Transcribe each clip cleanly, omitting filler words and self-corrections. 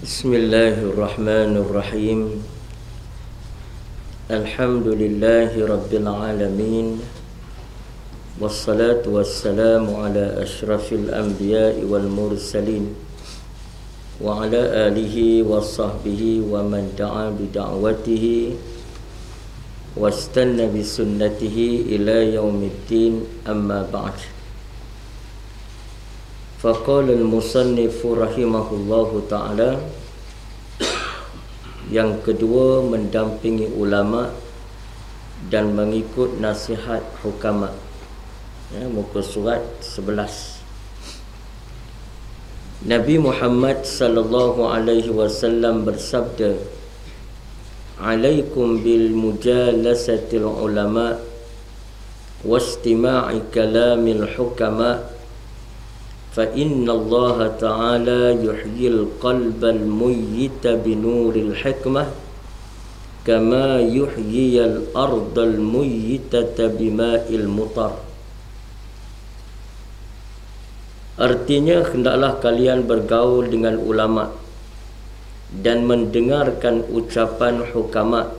Bismillahirrahmanirrahim. Alhamdulillahi rabbil alamin. Wassalatu wassalamu ala ashrafil anbiya'i wal mursalin wa ala alihi wa sahbihi wa man da'a bi da'watihi wastanna bi sunnatihi ila yaumiddin, amma ba'd. Faqala al-musannifu rahimahullahu ta'ala. Yang kedua, mendampingi ulama dan mengikut nasihat hukama. Muka surat 11. Nabi Muhammad sallallahu alaihi wasallam bersabda, "Alaikum bil mujalasatil ulama wastima'i kalamil hukama. فإن الله تعالى يحيي القلب الميت بنور الحكمة كما يحيي الأرض الميتة بماء المطر." Artinya, hendaklah kalian bergaul dengan ulama dan mendengarkan ucapan hukama,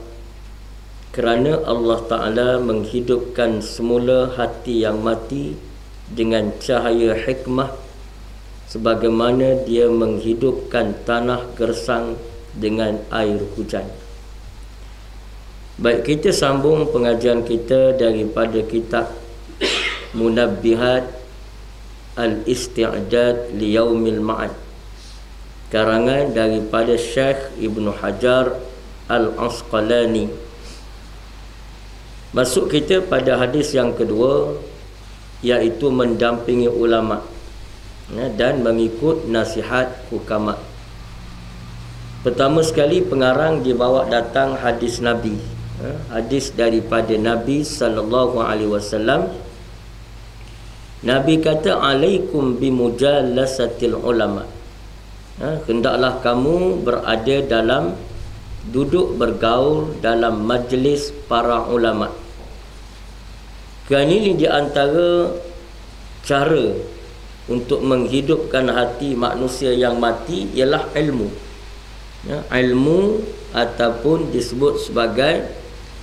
kerana Allah Ta'ala menghidupkan semula hati yang mati dengan cahaya hikmah, sebagaimana dia menghidupkan tanah gersang dengan air hujan. Baik, kita sambung pengajian kita daripada kitab Munabbihat Al-Isti'dad li Yaumil Ma'ad, karangan daripada Syekh Ibn Hajar Al-Asqalani. Masuk kita pada hadis yang kedua, iaitu mendampingi ulama dan mengikut nasihat hukama. Pertama sekali, pengarang dibawa datang hadis Nabi, hadis daripada Nabi sallallahu alaihi wasallam. Nabi kata, "Alaikum bimujalasatil ulama." Hendaklah kamu berada dalam, duduk bergaul dalam majlis para ulama. Kerana ini di antara cara untuk menghidupkan hati manusia yang mati ialah ilmu. Ilmu ataupun disebut sebagai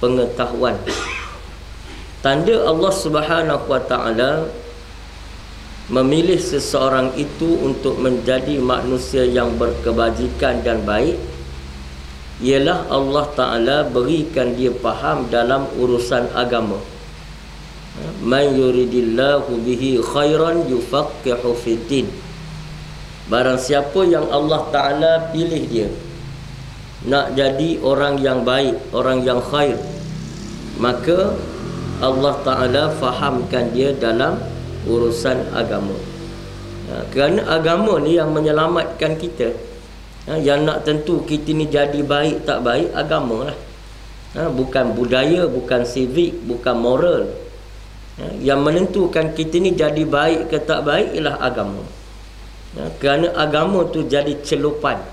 pengetahuan. Tanda Allah Subhanahu wa ta'ala memilih seseorang itu untuk menjadi manusia yang berkebajikan dan baik ialah Allah Ta'ala berikan dia faham dalam urusan agama. Man yuridillahu bihi khairan yufaqihu fiddin. Barang siapa yang Allah Ta'ala pilih dia nak jadi orang yang baik, orang yang khair, maka Allah Ta'ala fahamkan dia dalam urusan agama. Kerana agama ni yang menyelamatkan kita. Yang nak tentu kita ni jadi baik tak baik, agama lah. Bukan budaya, bukan civic, bukan moral. Yang menentukan kita ni jadi baik ke tak baik ialah agama. Kerana agama tu jadi celupan.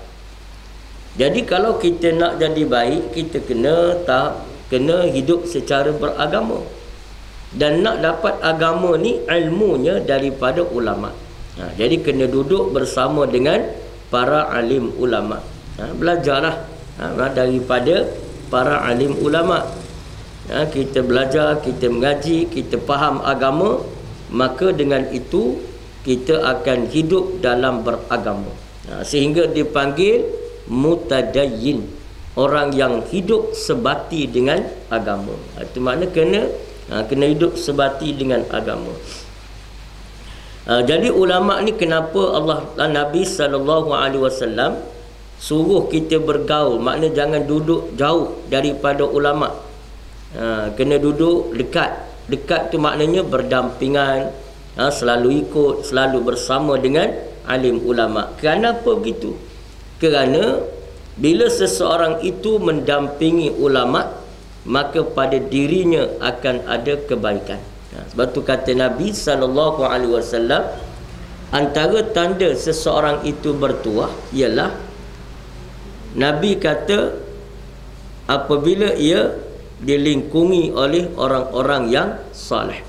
Jadi kalau kita nak jadi baik, kita kena hidup secara beragama. Dan nak dapat agama ni, ilmunya daripada ulama. Jadi kena duduk bersama dengan para alim ulama. Belajarlah daripada para alim ulama. Kita belajar, kita mengaji, kita faham agama, maka dengan itu kita akan hidup dalam beragama. Sehingga dipanggil mutadayyin, orang yang hidup sebati dengan agama. Itu makna kena hidup sebati dengan agama. Jadi ulama ni, kenapa Nabi SAW suruh kita bergaul? Makna jangan duduk jauh daripada ulama. Kena duduk dekat. Dekat tu maknanya berdampingan, selalu ikut, selalu bersama dengan alim ulama. Kenapa begitu? Kerana bila seseorang itu mendampingi ulama, maka pada dirinya akan ada kebaikan. Sebab tu kata Nabi SAW, antara tanda seseorang itu bertuah ialah, Nabi kata, apabila ia dilingkungi oleh orang-orang yang salih.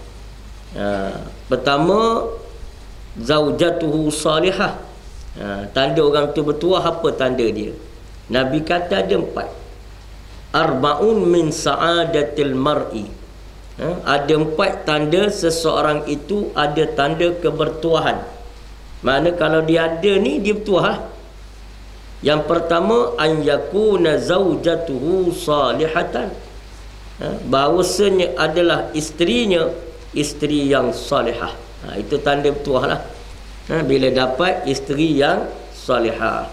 Pertama, zaujatuhu salihah, Tanda orang tu bertuah, apa tanda dia? Nabi kata ada 4. Arba'un min sa'adatil mar'i. Ada 4 tanda seseorang itu ada tanda kebertuahan. Mana kalau dia ada ni, dia bertuah lah. Yang pertama, an yakuna zaujatuhu salihatan. Bahawasanya adalah isterinya isteri yang salihah. Itu tanda bertuah lah. Bila dapat isteri yang salihah.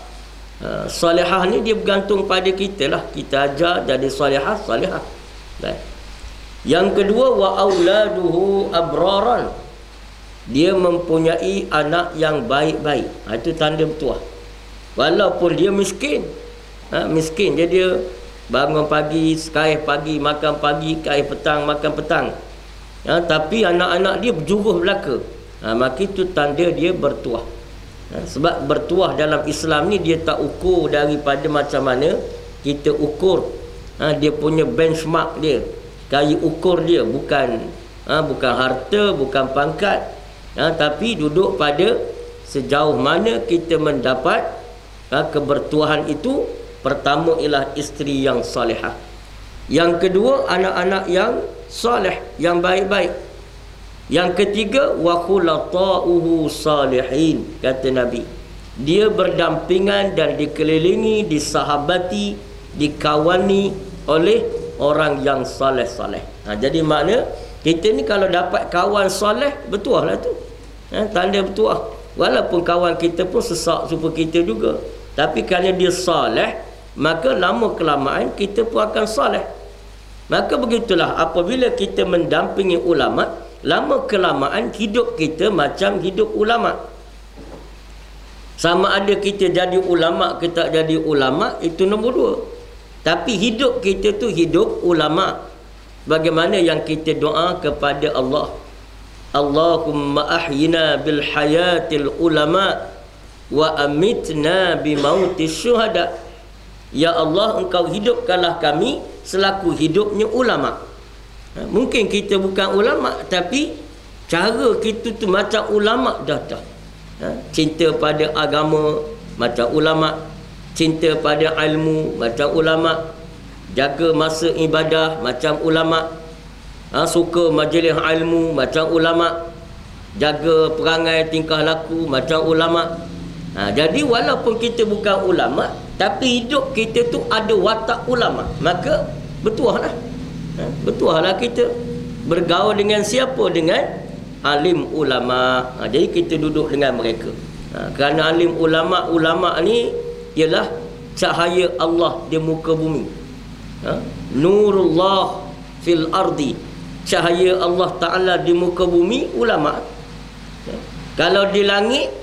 Salihah ni dia bergantung pada kita lah. Kita ajar jadi salihah. Yang kedua, wa auladuhu abraran. Dia mempunyai anak yang baik-baik. Itu tanda bertuah. Walaupun dia miskin. Miskin. Dia bangun pagi, sekali pagi makan pagi, sekali petang makan petang. Tapi anak-anak dia berjuruh belaka. Maka itu tanda dia bertuah. Sebab bertuah dalam Islam ni dia tak ukur daripada macam mana kita ukur. Dia punya benchmark dia, kayu ukur dia bukan harta, bukan pangkat, tapi duduk pada sejauh mana kita mendapat kebertuahan itu. Pertama ialah isteri yang salihah. Yang kedua, anak-anak yang salih, yang baik-baik. Yang ketiga, wa khulata'uhu salihin, kata Nabi. Dia berdampingan dan dikelilingi, disahabati, dikawani oleh orang yang saleh-saleh. Jadi makna kita ni kalau dapat kawan saleh, bertuah lah tu. Tanda bertuah. Walaupun kawan kita pun sesak seperti kita juga, tapi kerana dia saleh, maka lama kelamaan kita pun akan saleh. Maka begitulah apabila kita mendampingi ulama, lama kelamaan hidup kita macam hidup ulama. Sama ada kita jadi ulama ke tak jadi ulama, itu nombor 2. Tapi hidup kita tu hidup ulama. Bagaimana yang kita doa kepada Allah, Allahumma ahyina bil hayatil ulama wa amitna bi mautis syuhada. Ya Allah, engkau hidupkanlah kami selaku hidupnya ulama. Mungkin kita bukan ulama, tapi cara kita tu macam ulama dah. Cinta pada agama macam ulama, cinta pada ilmu macam ulama, jaga masa ibadah macam ulama, suka majlis ilmu macam ulama, jaga perangai tingkah laku macam ulama. Jadi walaupun kita bukan ulama, tapi hidup kita tu ada watak ulama, maka bertuahlah. Bertuahlah kita bergaul dengan siapa? Dengan alim ulama. Jadi kita duduk dengan mereka. Kerana alim ulama ni ialah cahaya Allah di muka bumi. Nurullah fil ardi. Cahaya Allah Ta'ala di muka bumi, ulama. Kalau di langit,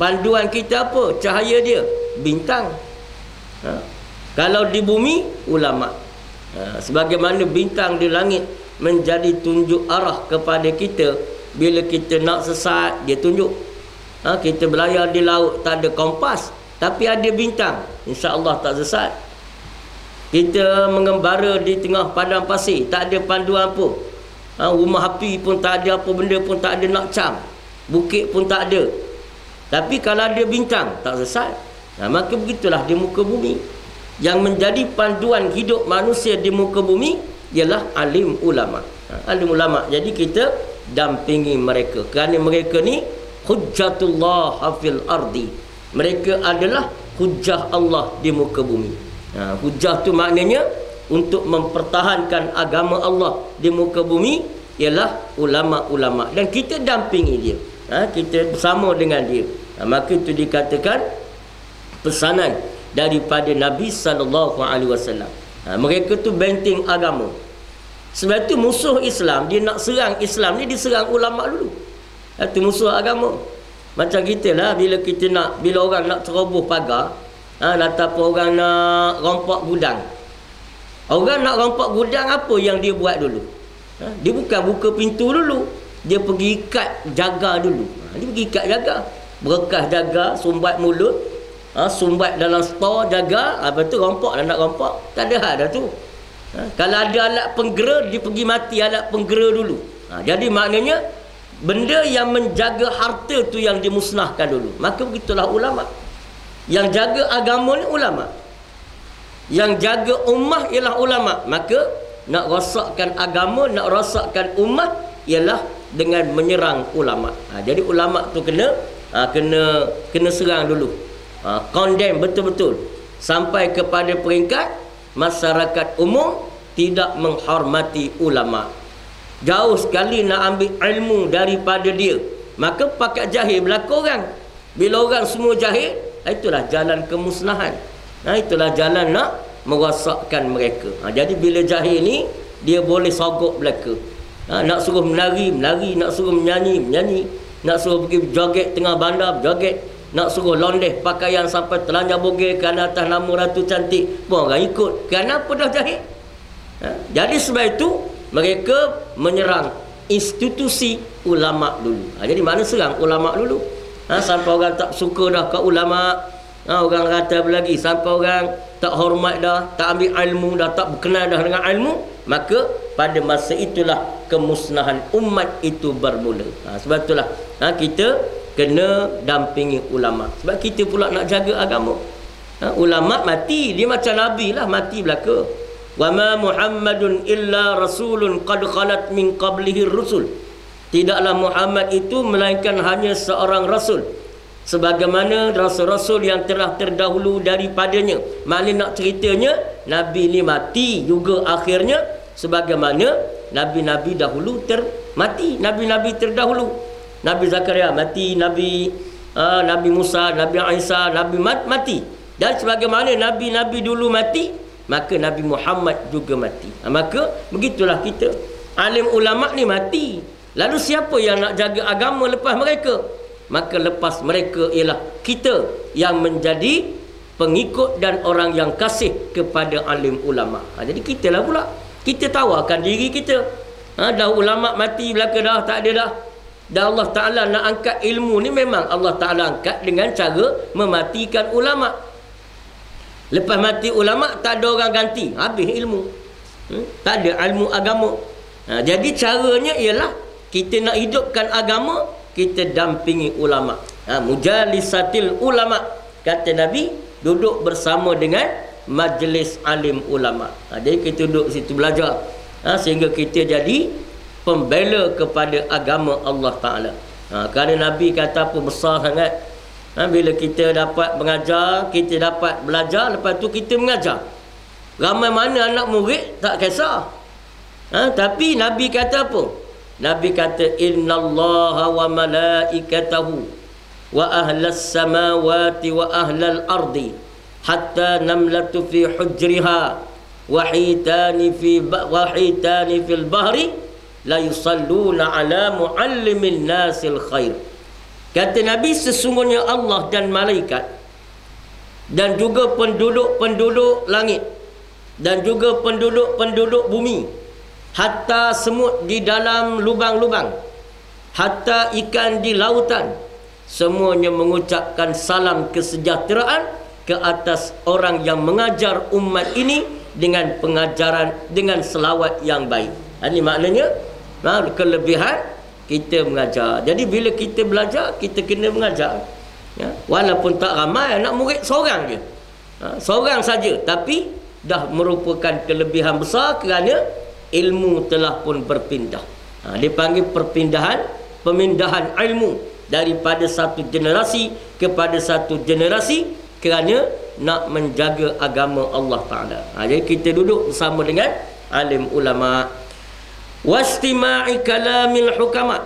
panduan kita apa? Cahaya dia, bintang. Kalau di bumi, ulama. Sebagaimana bintang di langit menjadi tunjuk arah kepada kita. Bila kita nak sesat, dia tunjuk. Kita berlayar di laut, tak ada kompas, tapi ada bintang, insya-Allah tak sesat. Kita mengembara di tengah padang pasir, tak ada panduan apa. Rumah api pun tak ada, apa benda pun tak ada nak cam, bukit pun tak ada, tapi kalau ada bintang, tak sesat. Maka begitulah di muka bumi. Yang menjadi panduan hidup manusia di muka bumi ialah alim ulama. Alim ulama. Jadi kita dampingi mereka, kerana mereka ni hujjatullah fil ardi. Mereka adalah hujjah Allah di muka bumi. Hujjah tu maknanya untuk mempertahankan agama Allah di muka bumi ialah ulama-ulama, dan kita dampingi dia. Kita bersama dengan dia. Maka itu dikatakan pesanan daripada Nabi SAW. Mereka tu benteng agama. Sebab tu musuh Islam, dia nak serang Islam ni, diserang ulama dulu. Itu musuh agama. Macam kita lah, bila orang nak ceroboh pagar, ataupun orang nak rompak gudang. Orang nak rompak gudang, apa yang dia buat dulu? Dia bukan buka pintu dulu, dia pergi ikat jaga dulu. Dia pergi ikat jaga, berkas jaga, sumbat mulut, sumbat dalam stor jaga. Lepas tu rompak, nak rompak, tak ada hal dah tu. Kalau ada alat penggera, dia pergi mati alat penggera dulu. Jadi maknanya benda yang menjaga harta tu yang dimusnahkan dulu. Maka begitulah ulama. Yang jaga agama ni ulama. Yang jaga ummah ialah ulama. Maka nak rosakkan agama, nak rosakkan ummah ialah dengan menyerang ulama. Jadi ulama tu kena serang dulu. Condemn betul-betul sampai kepada peringkat masyarakat umum tidak menghormati ulama. Jauh sekali nak ambil ilmu daripada dia. Maka pakat jahil berlaku orang. Bila orang semua jahil, itulah jalan kemusnahan. Itulah jalan nak merosakkan mereka. Jadi bila jahil ni, dia boleh sogok belaka. Nak suruh menari, nak suruh menyanyi, nak suruh pergi joget tengah bandar, joget, nak suruh londeh pakaian sampai telanjang bogel kerana atas nama Ratu Cantik, pun orang ikut. Kenapa dah jahil? Jadi sebab itu mereka menyerang institusi ulama dulu. Jadi mana serang ulama dulu? Sampai orang tak suka dah ke ulama. Orang kata apa lagi? Sampai orang tak hormat dah, tak ambil ilmu dah, tak berkenal dah dengan ilmu. Maka pada masa itulah kemusnahan umat itu bermula. Sebab itulah kita kena dampingi ulama. Sebab kita pula nak jaga agama. Ulama mati, dia macam Nabi lah, mati belaka. Wa ma Muhammadun illa rasulun qad khalat min qablihi rusul. Tidaklah Muhammad itu melainkan hanya seorang rasul, sebagaimana rasul-rasul yang telah terdahulu daripadanya. Maknanya nak ceritanya Nabi ni mati juga akhirnya, sebagaimana Nabi-Nabi dahulu mati. Nabi-Nabi terdahulu, Nabi Zakaria mati, Nabi Musa, Nabi Isa, Nabi mati. Dan sebagaimana Nabi-Nabi dulu mati, maka Nabi Muhammad juga mati. Maka begitulah kita. Alim ulama ni mati. Lalu siapa yang nak jaga agama lepas mereka? Maka lepas mereka ialah kita yang menjadi pengikut dan orang yang kasih kepada alim ulama. Jadi kita lah pula, kita tawarkan diri kita. Dah ulama mati belaka dah, tak ada dah. Dan Allah Ta'ala nak angkat ilmu ni, memang Allah Ta'ala angkat dengan cara mematikan ulama. Lepas mati ulama, tak ada orang ganti, habis ilmu. Tak ada ilmu agama. Jadi caranya ialah kita nak hidupkan agama, kita dampingi ulama. Mujalisatil ulama, kata Nabi, duduk bersama dengan majlis alim ulama. Jadi kita duduk situ belajar, sehingga kita jadi pembela kepada agama Allah Ta'ala. Kerana Nabi kata apa besar sangat, bila kita dapat mengajar, kita dapat belajar, lepas tu kita mengajar. Ramai mana anak murid tak kisah. Tapi Nabi kata apa? Nabi kata innallaha wa malaikatahu wa ahlas samawati wa ahlal ardi hatta namlatu fi hujriha wa hitani fil bahri la yusalluna ala muallimin nasil khair. Kata Nabi, sesungguhnya Allah dan malaikat dan juga penduduk-penduduk langit dan juga penduduk-penduduk bumi, hatta semut di dalam lubang-lubang, hatta ikan di lautan, semuanya mengucapkan salam kesejahteraan ke atas orang yang mengajar umat ini dengan pengajaran, dengan selawat yang baik. Ini maknanya kelebihan kita mengajar. Jadi bila kita belajar, kita kena mengajar. Walaupun tak ramai, anak murid seorang je, seorang saja, tapi dah merupakan kelebihan besar kerana ilmu telah pun berpindah. Dipanggil pemindahan ilmu daripada satu generasi kepada satu generasi kerana nak menjaga agama Allah Ta'ala. Jadi kita duduk bersama dengan alim ulama. Wastima'i kalamil hukama,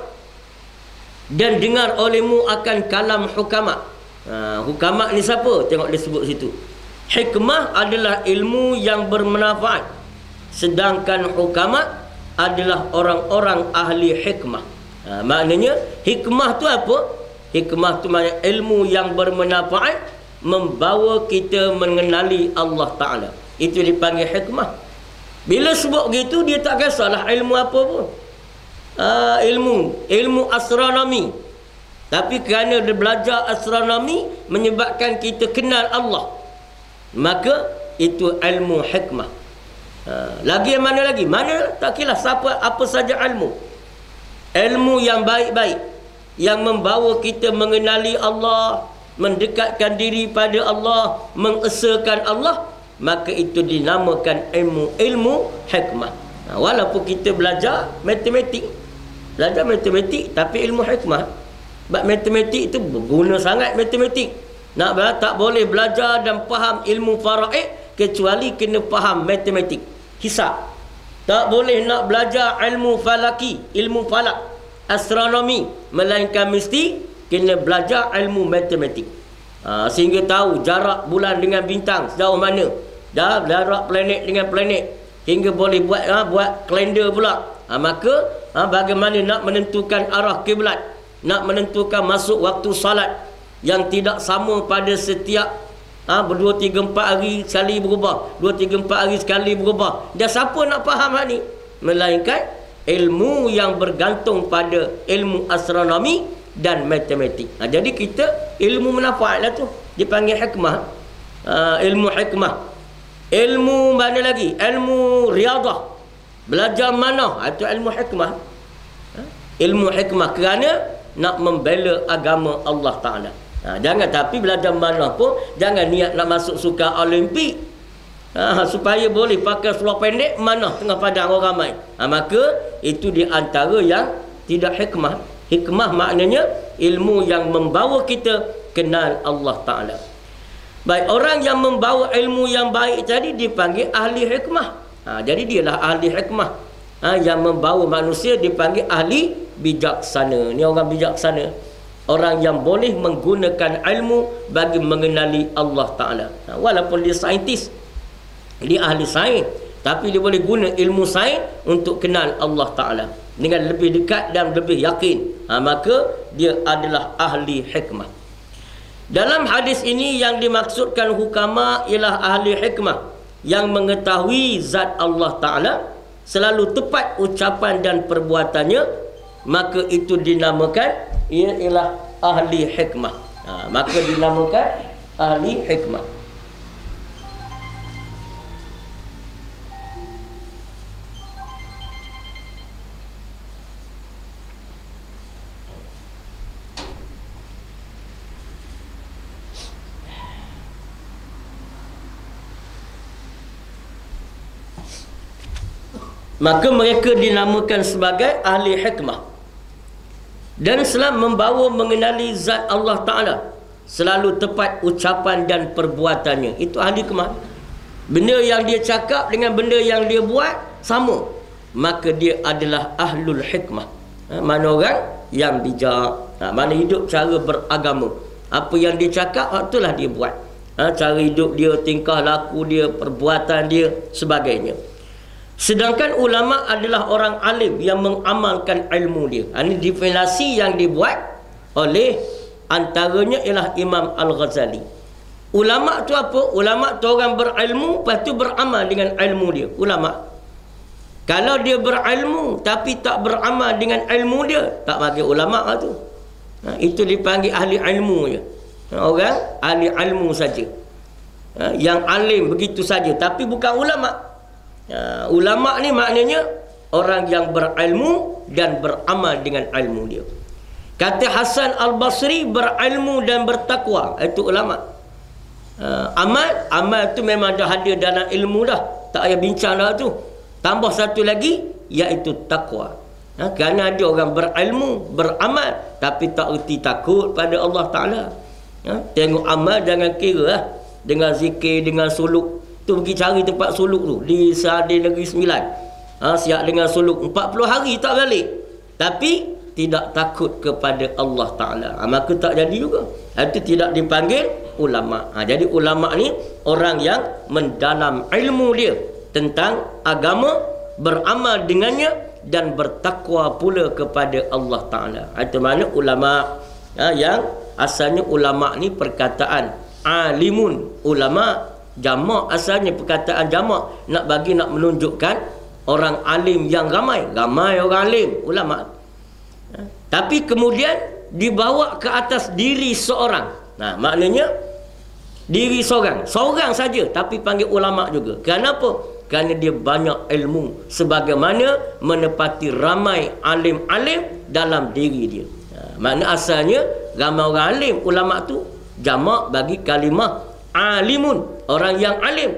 dan dengar olehmu akan kalam hukama. Hukama ni siapa? Tengok dia sebut situ. Hikmah adalah ilmu yang bermanfaat, sedangkan hukama adalah orang-orang ahli hikmah. Maknanya hikmah tu apa? Hikmah tu maknanya ilmu yang bermanfaat, membawa kita mengenali Allah Ta'ala. Itu dipanggil hikmah. Bila sebut gitu, dia tak kisahlah ilmu apa pun. Ilmu astronomi. Tapi kerana dia belajar astronomi menyebabkan kita kenal Allah, maka itu ilmu hikmah. Lagi yang mana lagi? Mana tak kira siapa, apa saja ilmu. ilmu yang baik-baik yang membawa kita mengenali Allah, mendekatkan diri pada Allah, mengesakan Allah, maka itu dinamakan ilmu hikmah. Walaupun kita belajar matematik tapi ilmu hikmah. Sebab matematik itu berguna sangat matematik. Tak boleh belajar dan faham ilmu faraid kecuali kena faham matematik, hisab. Tak boleh nak belajar ilmu falaki, ilmu falak, astronomi, melainkan mesti kena belajar ilmu matematik. Sehingga tahu jarak bulan dengan bintang sejauh mana, jarak planet dengan planet, hingga boleh buat kalender pula. Maka bagaimana nak menentukan arah kiblat, nak menentukan masuk waktu salat yang tidak sama pada setiap 2, 3, 4 hari sekali berubah, 2, 3, 4 hari sekali berubah. Dan siapa nak faham hal ni? Melainkan ilmu yang bergantung pada ilmu astronomi dan matematik. Jadi kita ilmu manfaat lah tu, dipanggil hikmah. Ilmu hikmah. Ilmu mana lagi? Ilmu riadah, belajar manah, itu ilmu hikmah. Ilmu hikmah kerana nak membela agama Allah Ta'ala. Jangan, tapi belajar manah pun jangan niat nak masuk sukan Olimpik, supaya boleh pakai seluar pendek manah tengah padang orang ramai. Maka itu di antara yang tidak hikmah. Hikmah maknanya ilmu yang membawa kita kenal Allah Ta'ala. Baik, orang yang membawa ilmu yang baik tadi dipanggil ahli hikmah. Jadi dialah ahli hikmah. Yang membawa manusia dipanggil ahli bijaksana. Ni orang bijaksana, orang yang boleh menggunakan ilmu bagi mengenali Allah Ta'ala. Walaupun dia saintis, dia ahli sains, tapi dia boleh guna ilmu sains untuk kenal Allah Ta'ala dengan lebih dekat dan lebih yakin. Maka dia adalah ahli hikmah. Dalam hadis ini yang dimaksudkan hukama ialah ahli hikmah yang mengetahui zat Allah Ta'ala, selalu tepat ucapan dan perbuatannya, maka itu dinamakan ia ialah ahli hikmah. Maka dinamakan ahli hikmah. Maka mereka dinamakan sebagai ahli hikmah. Dan selalu membawa mengenali zat Allah Ta'ala, selalu tepat ucapan dan perbuatannya. Itu ahli hikmah. Benda yang dia cakap dengan benda yang dia buat sama, maka dia adalah ahlul hikmah. Mana orang yang bijak, mana hidup cara beragama. Apa yang dia cakap, itulah dia buat. Cara hidup dia, tingkah laku dia, perbuatan dia, sebagainya. Sedangkan ulama adalah orang alim yang mengamalkan ilmu dia. Ini definisi yang dibuat oleh antaranya ialah Imam Al-Ghazali. Ulama tu apa? Ulama tu orang berilmu, lepas tu beramal dengan ilmu dia. Ulama. Kalau dia berilmu tapi tak beramal dengan ilmu dia, tak panggil ulama tu. Itu dipanggil ahli ilmu je. Orang ahli ilmu saja. Yang alim begitu saja, tapi bukan ulama. Ulama ni maknanya orang yang berilmu dan beramal dengan ilmu dia. Kata Hasan Al-Basri, berilmu dan bertakwa, itu ulama. Amal tu memang dah hadir dalam ilmu dah, tak payah bincang dah tu. Tambah satu lagi, iaitu takwa. Kerana ada orang berilmu, beramal, tapi tak erti takut pada Allah Ta'ala. Tengok amal jangan kira lah, dengan zikir, dengan suluk. Tu pergi cari tempat suluk tu di Negeri Sembilan. Siap dengan suluk 40 hari tak balik, tapi tidak takut kepada Allah Ta'ala. Maka tak jadi juga. Itu tidak dipanggil ulama. Jadi ulama ni orang yang mendalam ilmu dia tentang agama, beramal dengannya dan bertakwa pula kepada Allah Ta'ala. Itu mana ulama. Yang asalnya ulama ni perkataan alimun, ulama jamak, asalnya perkataan jamak nak menunjukkan orang alim yang ramai orang alim, ulama. Tapi kemudian dibawa ke atas diri seorang. Maknanya diri seorang saja, tapi panggil ulama juga. Kenapa? Kerana dia banyak ilmu, sebagaimana menepati ramai alim-alim dalam diri dia. Makna asalnya ramai orang alim, ulama tu jamak bagi kalimah alimun, orang yang alim.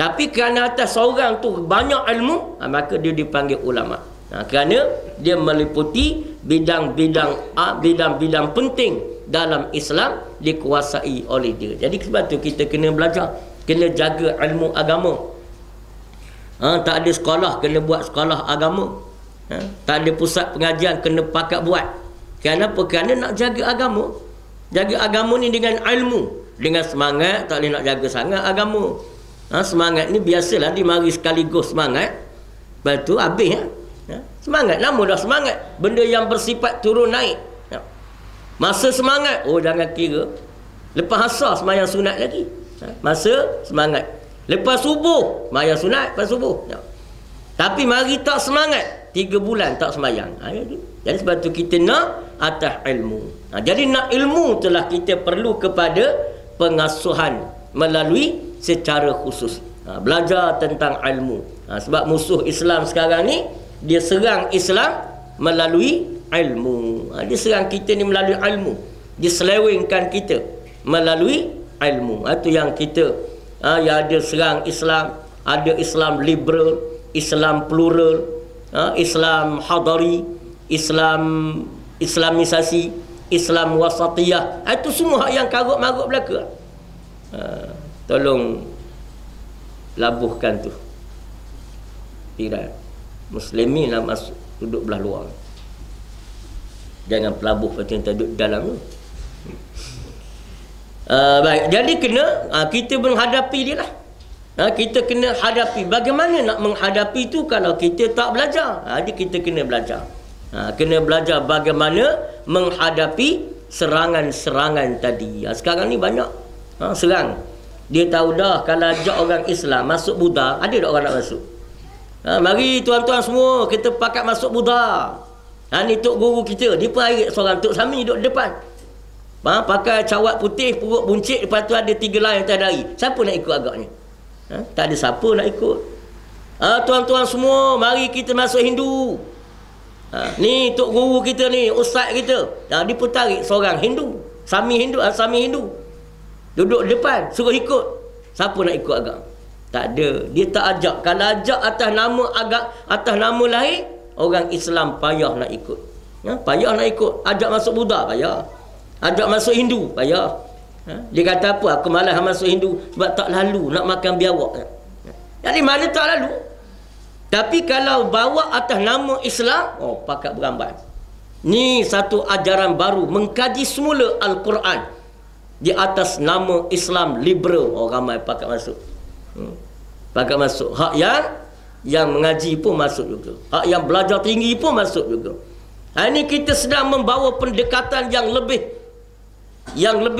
Tapi kerana atas seorang tu banyak ilmu, maka dia dipanggil ulama. Kerana dia meliputi bidang-bidang penting dalam Islam dikuasai oleh dia. Jadi sebab tu kita kena belajar, kena jaga ilmu agama. Tak ada sekolah, kena buat sekolah agama. Tak ada pusat pengajian, kena pakat buat. Kenapa? Kerana nak jaga agama. Jaga agama ni dengan ilmu, dengan semangat. Tak boleh nak jaga sangat agama. Semangat ni biasalah dimari sekaligus semangat, lepas tu habis. Semangat, nama dah semangat. Benda yang bersifat turun naik. Masa semangat, jangan kira lepas asar sembahyang sunat lagi. Masa semangat, lepas subuh sembahyang sunat, lepas subuh. Tapi mari tak semangat, 3 bulan tak sembahyang. Jadi sebab tu kita nak atas ilmu. Jadi nak ilmu telah kita perlu kepada pengasuhan melalui secara khusus. Belajar tentang ilmu. Sebab musuh Islam sekarang ni, dia serang Islam melalui ilmu. Dia serang kita ni melalui ilmu. Dia selewengkan kita melalui ilmu. Itu yang kita yang ada serang Islam. Ada Islam liberal, Islam plural, Islam hadari, Islam islamisasi, Islam wasatiyah. Itu semua yang karut-marut belaka. Tolong labuhkan tu. Tidak. Muslimin nak masuk, duduk belah luar. Jangan pelabuh macam duduk dalam tu. Baik, jadi kena kita menghadapi dia lah. Kita kena hadapi. Bagaimana nak menghadapi tu kalau kita tak belajar? Jadi kita kena belajar. Kena belajar bagaimana menghadapi serangan-serangan tadi. Sekarang ni banyak serang. Dia tahu dah kalau ajak orang Islam masuk Buddha, ada tak orang nak masuk? Mari tuan-tuan semua kita pakat masuk Buddha. Ni tok guru kita, dia pun air seorang tok Sami duduk depan. Pakai cawat putih, perut buncit, lepas tu ada 3 line yang tak ada air. Siapa nak ikut agaknya? Tak ada siapa nak ikut. Tuan-tuan semua, mari kita masuk Hindu. Ni tok guru kita ni, ustaz kita. Dia pun tarik seorang Hindu, Sami Hindu, Sami Hindu. Duduk depan, suruh ikut. Siapa nak ikut agak? Tak ada. Dia tak ajak. Kalau ajak atas nama agak, atas nama lain, orang Islam payah nak ikut. Payah nak ikut. Ajak masuk Buddha, payah. Ajak masuk Hindu, payah. Dia kata apa? Aku malas masuk Hindu sebab tak lalu nak makan biawak. Jadi mana tak lalu? Tapi kalau bawa atas nama Islam, pakat berambai. Ni satu ajaran baru, mengkaji semula Al-Quran di atas nama Islam liberal. Ramai pakat masuk. Pakat masuk. Hak yang mengaji pun masuk juga. Hak yang belajar tinggi pun masuk juga. Ini kita sedang membawa pendekatan yang lebih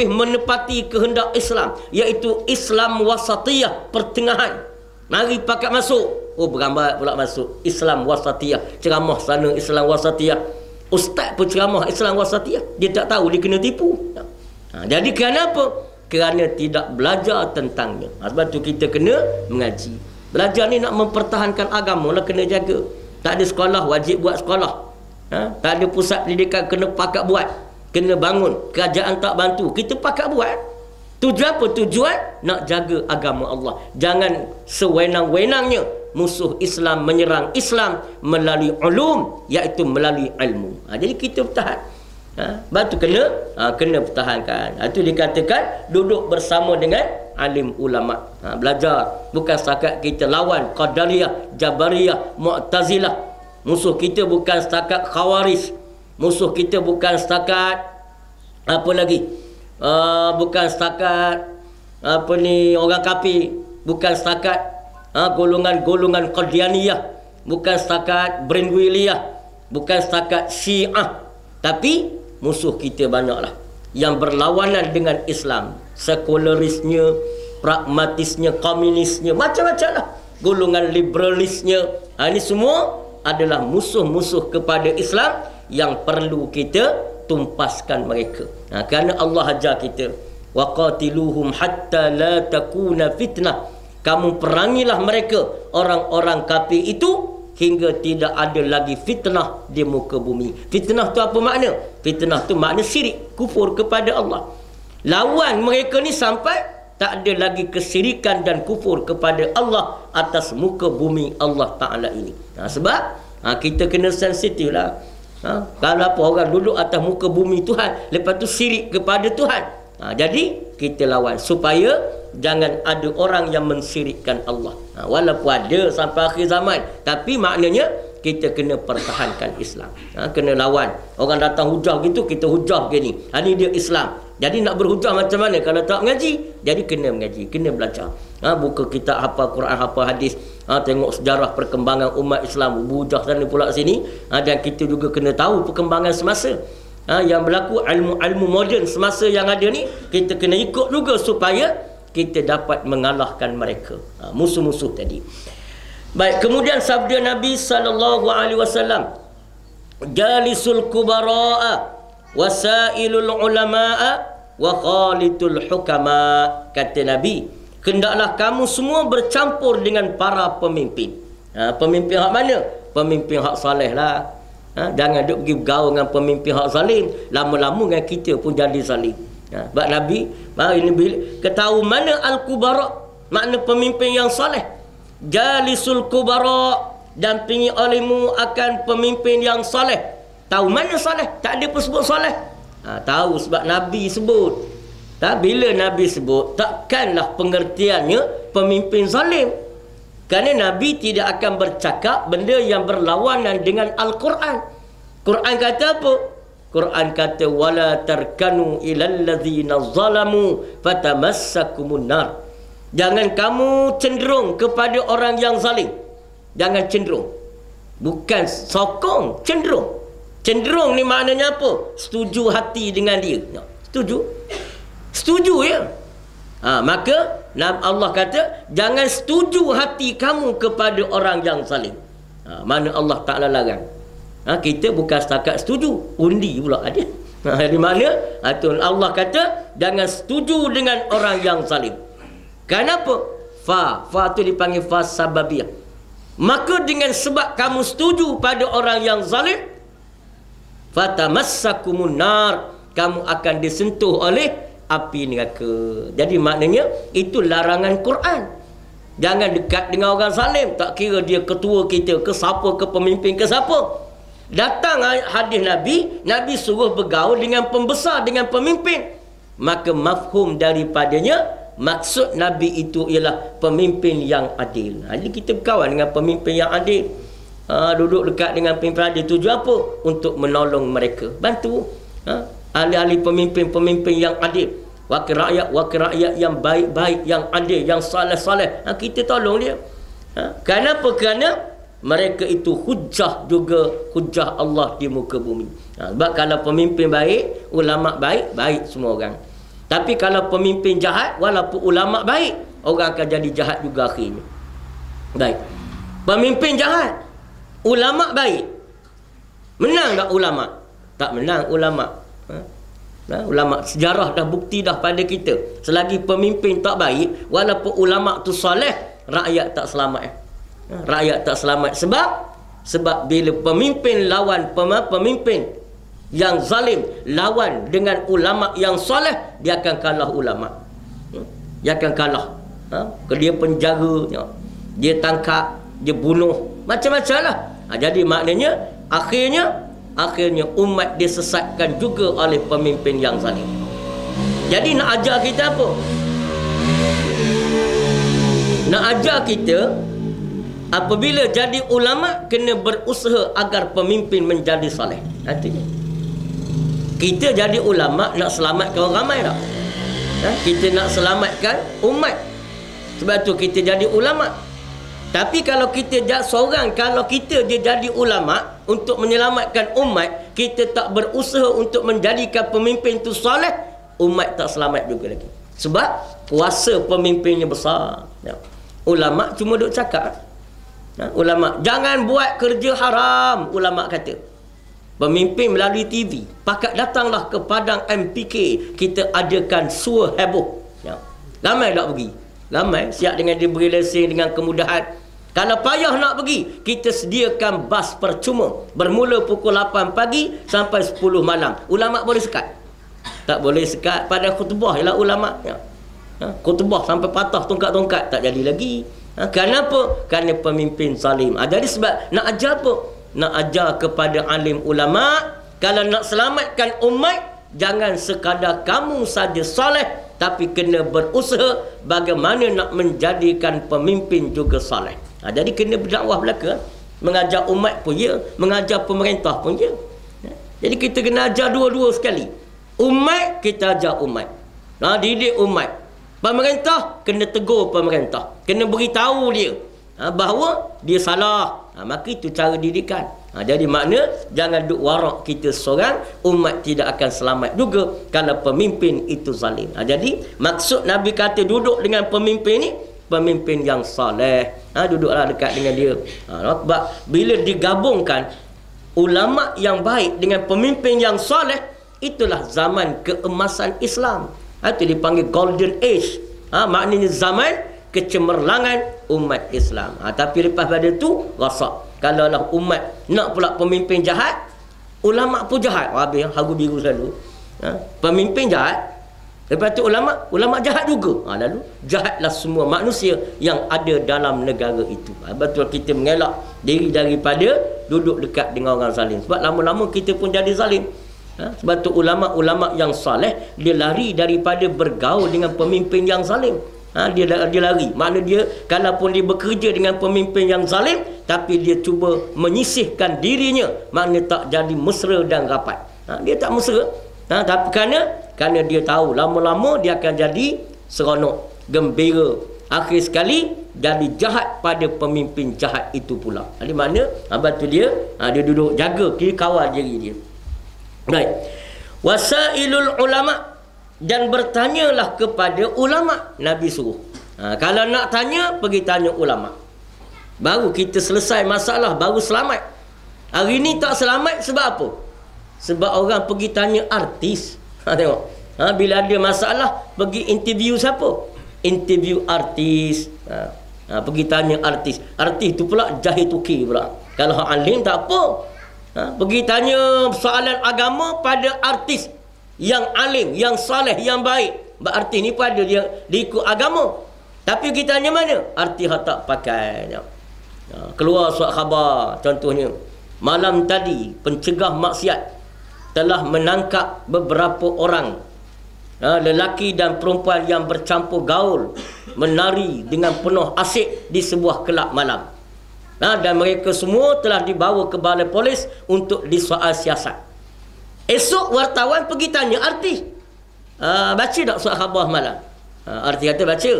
menepati kehendak Islam, iaitu Islam wasatiyah, pertengahan. Mari pakat masuk. Berambat pula masuk Islam wasatiyah. Ceramah sana Islam wasatiyah. Ustaz pun ceramah Islam wasatiyah. Dia tak tahu, dia kena tipu. Jadi kerana apa? Kerana tidak belajar tentangnya. Sebab tu kita kena mengaji. Belajar ni nak mempertahankan agama lah, kena jaga. Tak ada sekolah, wajib buat sekolah. Tak ada pusat pendidikan, kena pakat buat. Kena bangun. Kerajaan tak bantu, kita pakat buat. Tujuan apa? Tujuan nak jaga agama Allah. Jangan sewenang-wenangnya musuh Islam menyerang Islam melalui ulum, iaitu melalui ilmu. Jadi kita bertahan. Batu kena pertahankan. Itu dikatakan duduk bersama dengan alim ulama. Belajar. Bukan setakat kita lawan Qadariyah, Jabariyah, Mu'tazilah. Musuh kita bukan setakat Khawarij. Musuh kita bukan setakat apa lagi? Bukan setakat orang kafir. Bukan setakat golongan-golongan Qadianiyah. Bukan setakat Brindwiliyah. Bukan setakat Syiah. Tapi musuh kita banyaklah yang berlawanan dengan Islam. Sekularisnya, pragmatisnya, komunisnya, macam-macam lah. Golongan liberalisnya. Ini semua adalah musuh-musuh kepada Islam yang perlu kita tumpaskan mereka. Kerana Allah ajar kita, waqatiluhum hatta la takuna fitnah kamu perangilah mereka orang-orang kafir itu hingga tidak ada lagi fitnah di muka bumi. Fitnah tu apa makna? Fitnah tu makna syirik, kufur kepada Allah. Lawan mereka ni sampai tak ada lagi kesyirikan dan kufur kepada Allah atas muka bumi Allah Ta'ala ini. Sebab kita kena sensitif lah. Kalau apa orang duduk atas muka bumi Tuhan, lepas tu syirik kepada Tuhan. Jadi kita lawan supaya jangan ada orang yang mensyirikkan Allah. Walaupun ada sampai akhir zaman, tapi maknanya kita kena pertahankan Islam. Kena lawan. Orang datang hujah gitu, kita hujah begini. Ini dia Islam. Jadi nak berhujah macam mana kalau tak mengaji? Jadi kena mengaji, kena belajar. Buka kitab, hafal Quran, hafal hadis. Tengok sejarah perkembangan umat Islam, berhujah sana pula sini. Dan kita juga kena tahu perkembangan semasa. Yang berlaku ilmu-ilmu moden semasa yang ada ni, kita kena ikut juga supaya kita dapat mengalahkan mereka, musuh-musuh tadi. Baik, kemudian sabda Nabi SAW, jalisul kubara'a wasailul ulama'a wa khalitul hukama. Kata Nabi, hendaklah kamu semua bercampur dengan para pemimpin. Pemimpin hak mana? Pemimpin hak saleh lah. Jangan duk pergi bergaul dengan pemimpin hak zalim. Lama-lama dengan kita pun jadi zalim. Sebab Nabi ini bila ketahu mana al-kubara, makna pemimpin yang soleh. Jalisul kubara, dampingi olehmu akan pemimpin yang soleh. Tahu mana soleh? Tak ada pun sebut soleh. Tahu sebab Nabi sebut. Bila Nabi sebut, takkanlah pengertiannya pemimpin zalim. Kerana Nabi tidak akan bercakap benda yang berlawanan dengan Al-Quran. Quran kata apa? Quran kata wala tarkanu ilal ladzina zalamu fatamassakumun nar. Jangan kamu cenderung kepada orang yang zalim. Jangan cenderung. Bukan sokong, cenderung. Cenderung ni maknanya apa? Setuju hati dengan dia. Setuju? Setuju ya? Maka Allah kata jangan setuju hati kamu kepada orang yang zalim. Mana Allah Ta'ala larang. Kita bukan setakat setuju, undi pula ada. Di mana Allah kata jangan setuju dengan orang yang zalim. Kenapa? Fa tu dipanggil fa sababiyah. Maka dengan sebab kamu setuju pada orang yang zalim, fatamassakumun nar, kamu akan disentuh oleh api neraka. Jadi maknanya itu larangan Quran. Jangan dekat dengan orang zalim, tak kira dia ketua kita ke siapa, ke pemimpin ke siapa. Datang hadis Nabi, Nabi suruh bergaul dengan pembesar, dengan pemimpin. Maka mafhum daripadanya, maksud Nabi itu ialah pemimpin yang adil. Jadi kita berkawan dengan pemimpin yang adil. Duduk dekat dengan pemimpin adil, tujuan apa? Untuk menolong mereka, bantu. Ahli-ahli pemimpin-pemimpin yang adil, wakil rakyat yang baik-baik, yang adil, yang saleh-saleh, kita tolong dia. Kenapa? Kerana mereka itu hujah juga, hujah Allah di muka bumi. Sebab kalau pemimpin baik, ulama baik, baik semua orang. Tapi kalau pemimpin jahat, walaupun ulama baik, orang akan jadi jahat juga akhirnya. Baik, pemimpin jahat, ulama baik, menang tak ulama? Tak menang ulama. Ulama, sejarah dah bukti dah pada kita, selagi pemimpin tak baik, walaupun ulama tu soleh, rakyat tak selamat. Rakyat tak selamat. Sebab bila pemimpin lawan pemimpin yang zalim, lawan dengan ulama yang soleh, dia akan kalah ulama. Dia akan kalah. Dia penjara, dia tangkap, dia bunuh, macam-macam lah. Jadi maknanya akhirnya umat disesatkan juga oleh pemimpin yang zalim. Jadi nak ajar kita apa? Nak ajar kita, apabila jadi ulama, kena berusaha agar pemimpin menjadi soleh. Artinya kita jadi ulama nak selamatkan orang ramai tak? Kita nak selamatkan umat. Sebab tu kita jadi ulama. Tapi kalau kita seorang, kalau kita je jadi ulama untuk menyelamatkan umat, kita tak berusaha untuk menjadikan pemimpin tu soleh, umat tak selamat juga lagi. Sebab kuasa pemimpinnya besar. Ulama cuma duk cakap. Ulama jangan buat kerja haram, ulama kata. Pemimpin melalui TV, pakat datanglah ke padang MPK, kita adakan suah heboh. Ramai tak pergi. Ramai siap dengan diberi lesen dengan kemudahan. Kalau payah nak pergi, kita sediakan bas percuma. Bermula pukul 8 pagi sampai 10 malam. Ulama boleh sekat? Tak boleh sekat pada khutbah ialah ulama. Khutbah sampai patah tongkat-tongkat tak jadi lagi. Kenapa? Kerana pemimpin zalim. Jadi sebab nak ajar apa? Nak ajar kepada alim ulama, kalau nak selamatkan umat, jangan sekadar kamu saja soleh, tapi kena berusaha bagaimana nak menjadikan pemimpin juga soleh. Jadi kena berdakwah belaka. Mengajar umat pun ya, mengajar pemerintah pun ya. Jadi kita kena ajar dua-dua sekali. Umat, kita ajar umat. Didik umat. Pemerintah, kena tegur pemerintah. Kena beritahu dia bahawa dia salah. Maka itu cara didikan. Jadi makna jangan duk warak kita seorang, umat tidak akan selamat juga kalau pemimpin itu zalim. Jadi maksud Nabi kata duduk dengan pemimpin ni, pemimpin yang saleh. Duduklah dekat dengan dia. Sebab bila digabungkan ulama yang baik dengan pemimpin yang saleh, itulah zaman keemasan Islam. Itu dipanggil golden age. Maknanya zaman kecemerlangan umat Islam. Tapi lepas pada tu rosak. Kalau lah umat nak pula pemimpin jahat, ulama pun jahat. Habis hagu biru selalu. Pemimpin jahat, lepas tu ulama jahat juga. Lalu jahatlah semua manusia yang ada dalam negara itu. Betul kita mengelak diri daripada duduk dekat dengan orang zalim. Sebab lama-lama kita pun jadi zalim. Sebab tu ulama-ulama yang saleh, dia lari daripada bergaul dengan pemimpin yang zalim. Dia lari. Makna dia, kalaupun dia bekerja dengan pemimpin yang zalim, tapi dia cuba menyisihkan dirinya, makna tak jadi mesra dan rapat. Dia tak mesra. Tapi kerana dia tahu lama-lama dia akan jadi seronok, gembira. Akhir sekali jadi jahat pada pemimpin jahat itu pula. Di mana abang tu dia duduk jaga, kira kawal diri dia. Baik. Wasailul ulama, dan bertanyalah kepada ulama. Nabi suruh. Kalau nak tanya, pergi tanya ulama. Baru kita selesai masalah, baru selamat. Hari ni tak selamat sebab apa? Sebab orang pergi tanya artis. Tengok. Bila ada masalah, pergi interview siapa? Interview artis. Pergi tanya artis. Artis tu pula jahil tuki pula. Kalau alim tak apa. Pergi tanya soalan agama pada artis yang alim, yang saleh, yang baik. Artis ni pada dia ikut agama. Tapi kita tanya mana? Artis yang tak pakai. Keluar surat khabar, contohnya, malam tadi pencegah maksiat telah menangkap beberapa orang, lelaki dan perempuan yang bercampur gaul, menari dengan penuh asyik di sebuah kelab malam. Dan mereka semua telah dibawa ke balai polis untuk disoal siasat. Esok wartawan pergi tanya artis, baca tak surat khabar malam? Artis kata baca.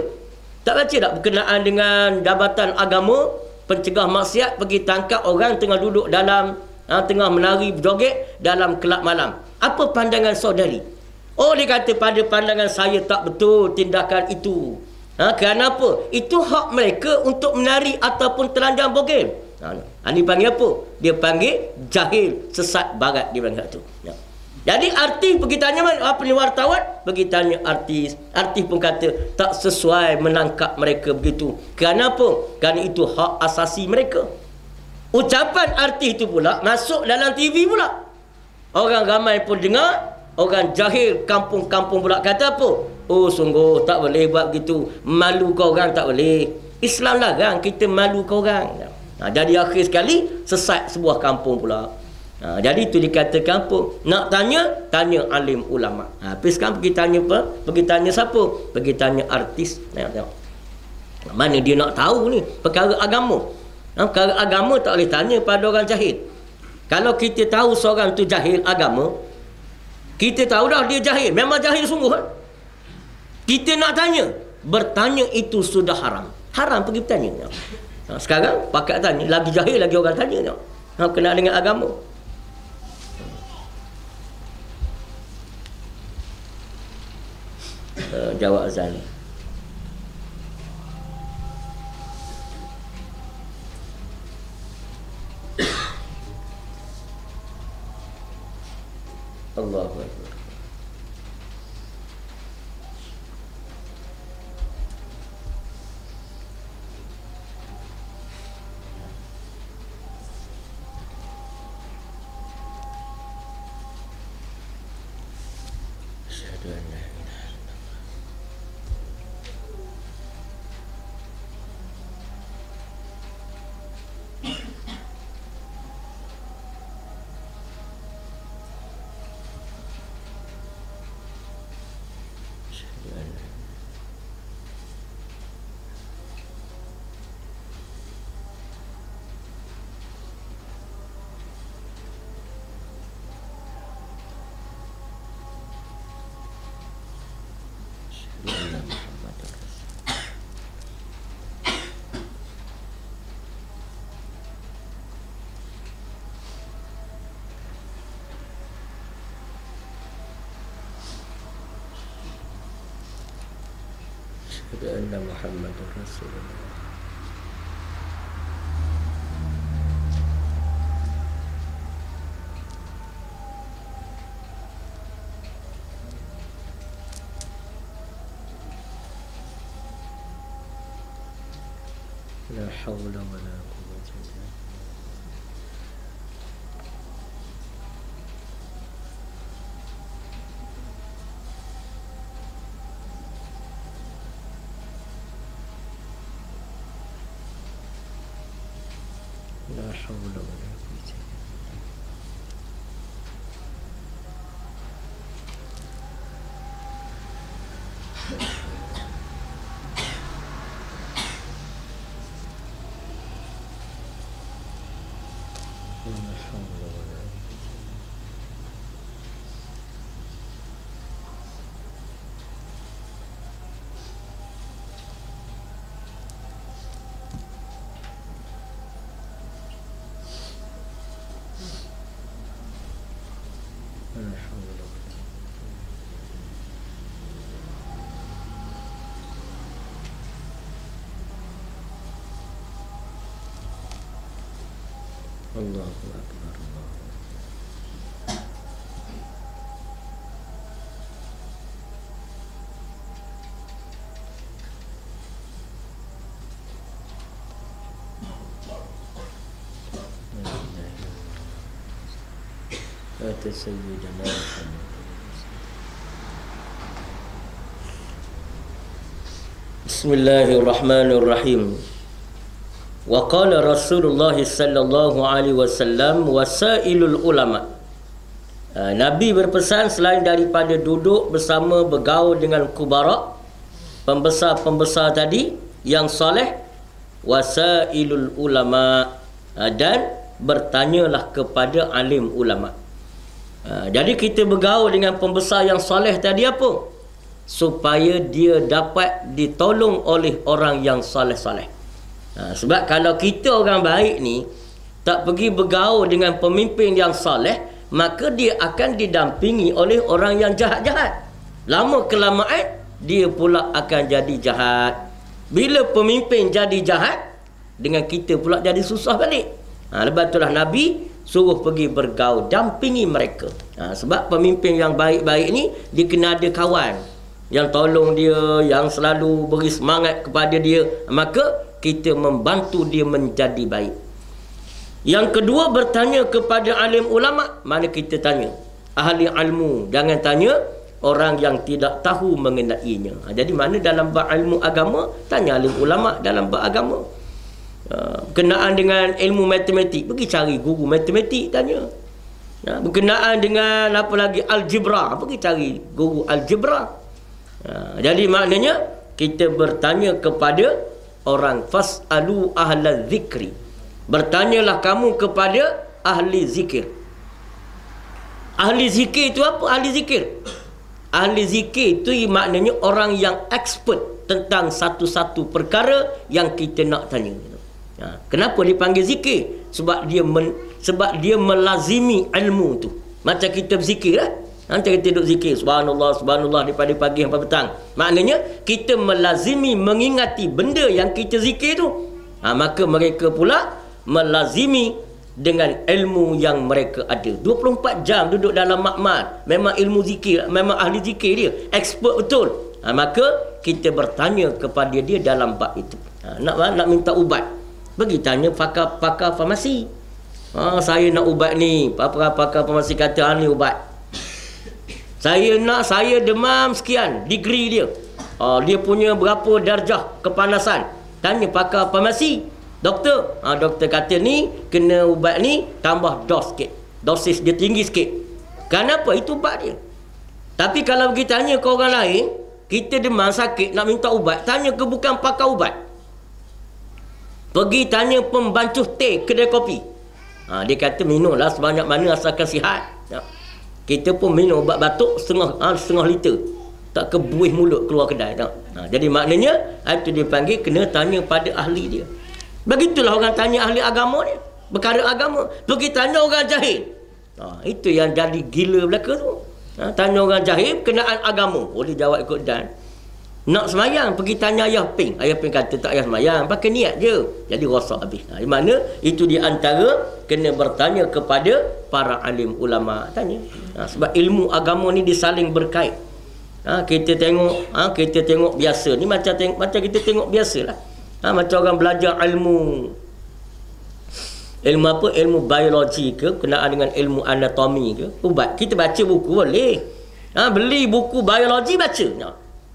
Tak baca tak berkenaan dengan Jabatan Agama Pencegah Maksiat pergi tangkap orang tengah duduk dalam, tengah menari berjoget dalam kelab malam. Apa pandangan saudari? Oh, dia kata pada pandangan saya tak betul tindakan itu. Kenapa? Itu hak mereka untuk menari ataupun telanjang bogem. Ini panggil apa? Dia panggil jahil, sesat barat, dia panggil tu. Jadi artis pergi tanya mana? Apa ni wartawan? Pergi tanya artis. Artis pun kata tak sesuai menangkap mereka begitu. Kenapa? Kerana itu hak asasi mereka. Ucapan artis itu pula masuk dalam TV pula. Orang ramai pun dengar. Orang jahil kampung-kampung pula kata apa? Oh, sungguh tak boleh buat begitu. Malu kau orang tak boleh. Islam larang kita malu kau orang. Jadi akhir sekali sesat sebuah kampung pula. Jadi itu dikatakan apa? Nak tanya, tanya alim ulama. Tapi sekarang pergi tanya apa? Pergi tanya siapa? Pergi tanya artis. Tengok. Mana dia nak tahu ni? Perkara agama. Perkara agama tak boleh tanya pada orang jahil. Kalau kita tahu seorang tu jahil agama, kita tahu dah dia jahil. Memang jahil sungguh. Kita nak tanya. Bertanya itu sudah haram. Haram pergi bertanya. Sekarang pakat tanya. Lagi jahil lagi orang tanya. Kena dengan agama. Jawab azan. Allahu Akbar. أن محمد رسول الله. لا حول ولا قوة إلا بالله. لا حول ولا قوة إلا بالله. لا حول ولا قوة. لا حول ولا قوة. الله أكبر الله. آت سيدنا محمد. بسم الله الرحمن الرحيم. وقال رسول الله صلى الله عليه وسلم wasailul ulama. Nabi berpesan selain daripada duduk bersama bergaul dengan kubara, pembesar-pembesar tadi yang soleh, wasailul ulama, dan bertanyalah kepada alim ulama. Jadi kita bergaul dengan pembesar yang soleh tadi apa? Supaya dia dapat ditolong oleh orang yang soleh-soleh. Sebab kalau kita orang baik ni tak pergi bergaul dengan pemimpin yang soleh, maka dia akan didampingi oleh orang yang jahat-jahat. Lama kelamaan dia pula akan jadi jahat. Bila pemimpin jadi jahat, dengan kita pula jadi susah balik. Lepas itulah Nabi suruh pergi bergaul, dampingi mereka. Sebab pemimpin yang baik-baik ni dia kena ada kawan yang tolong dia, yang selalu beri semangat kepada dia, maka kita membantu dia menjadi baik. Yang kedua, bertanya kepada alim ulama. Mana kita tanya? Ahli ilmu. Jangan tanya orang yang tidak tahu mengenainya. Jadi mana dalam bab ilmu agama, tanya alim ulama dalam bab agama. Berkenaan dengan ilmu matematik, pergi cari guru matematik tanya. Berkenaan dengan apa lagi, algebra, pergi cari guru algebra. Jadi maknanya kita bertanya kepada orang. Fas'alu ahla zikri. Bertanyalah kamu kepada ahli zikir. Ahli zikir itu apa? Ahli zikir, ahli zikir itu maknanya orang yang expert tentang satu-satu perkara yang kita nak tanya. Kenapa dipanggil zikir? Sebab dia melazimi ilmu tu. Macam kita berzikir lah. Nanti kita duduk zikir subhanallah, subhanallah daripada pagi sampai petang. Maknanya kita melazimi mengingati benda yang kita zikir tu. Maka mereka pula melazimi dengan ilmu yang mereka ada. 24 jam duduk dalam makmal. Memang ilmu zikir, memang ahli zikir dia, expert betul. Maka kita bertanya kepada dia dalam bab itu. Nak minta ubat, pergi tanya pakar farmasi. Saya nak ubat ni, pakar farmasi kata ni ubat. Saya demam sekian degree dia. Dia punya berapa darjah kepanasan. Tanya pakar farmasi. Doktor, doktor kata ni kena ubat ni tambah dos sikit. Dosis dia tinggi sikit. Kenapa? Itu ubat dia. Tapi kalau kita tanya ke orang lain, kita demam sakit nak minta ubat, tanya ke bukan pakar ubat. Pergi tanya pembancuh teh kedai kopi. Dia kata minumlah sebanyak mana asalkan sihat. Kita pun minum ubat batuk setengah liter. Tak kebuih mulut keluar kedai. Jadi maknanya itu dipanggil kena tanya pada ahli dia. Begitulah orang tanya ahli agama ni, perkara agama. Pergi tanya orang jahil. Itu yang jadi gila belaka tu. Tanya orang jahil kenaan agama. Boleh jawab ikut dan. Nak semayang, pergi tanya Ayah Ping. Ayah Ping kata tak payah semayang, pakai niat je. Jadi rosak habis. Di mana itu di antara kena bertanya kepada para alim ulama. Tanya. Sebab ilmu agama ni disaling berkait. Kita tengok biasa ni macam kita tengok biasalah. Macam orang belajar ilmu apa, ilmu biologi ke, kenaan dengan ilmu anatomi ke, ubat. Kita baca buku boleh. Beli buku biologi baca.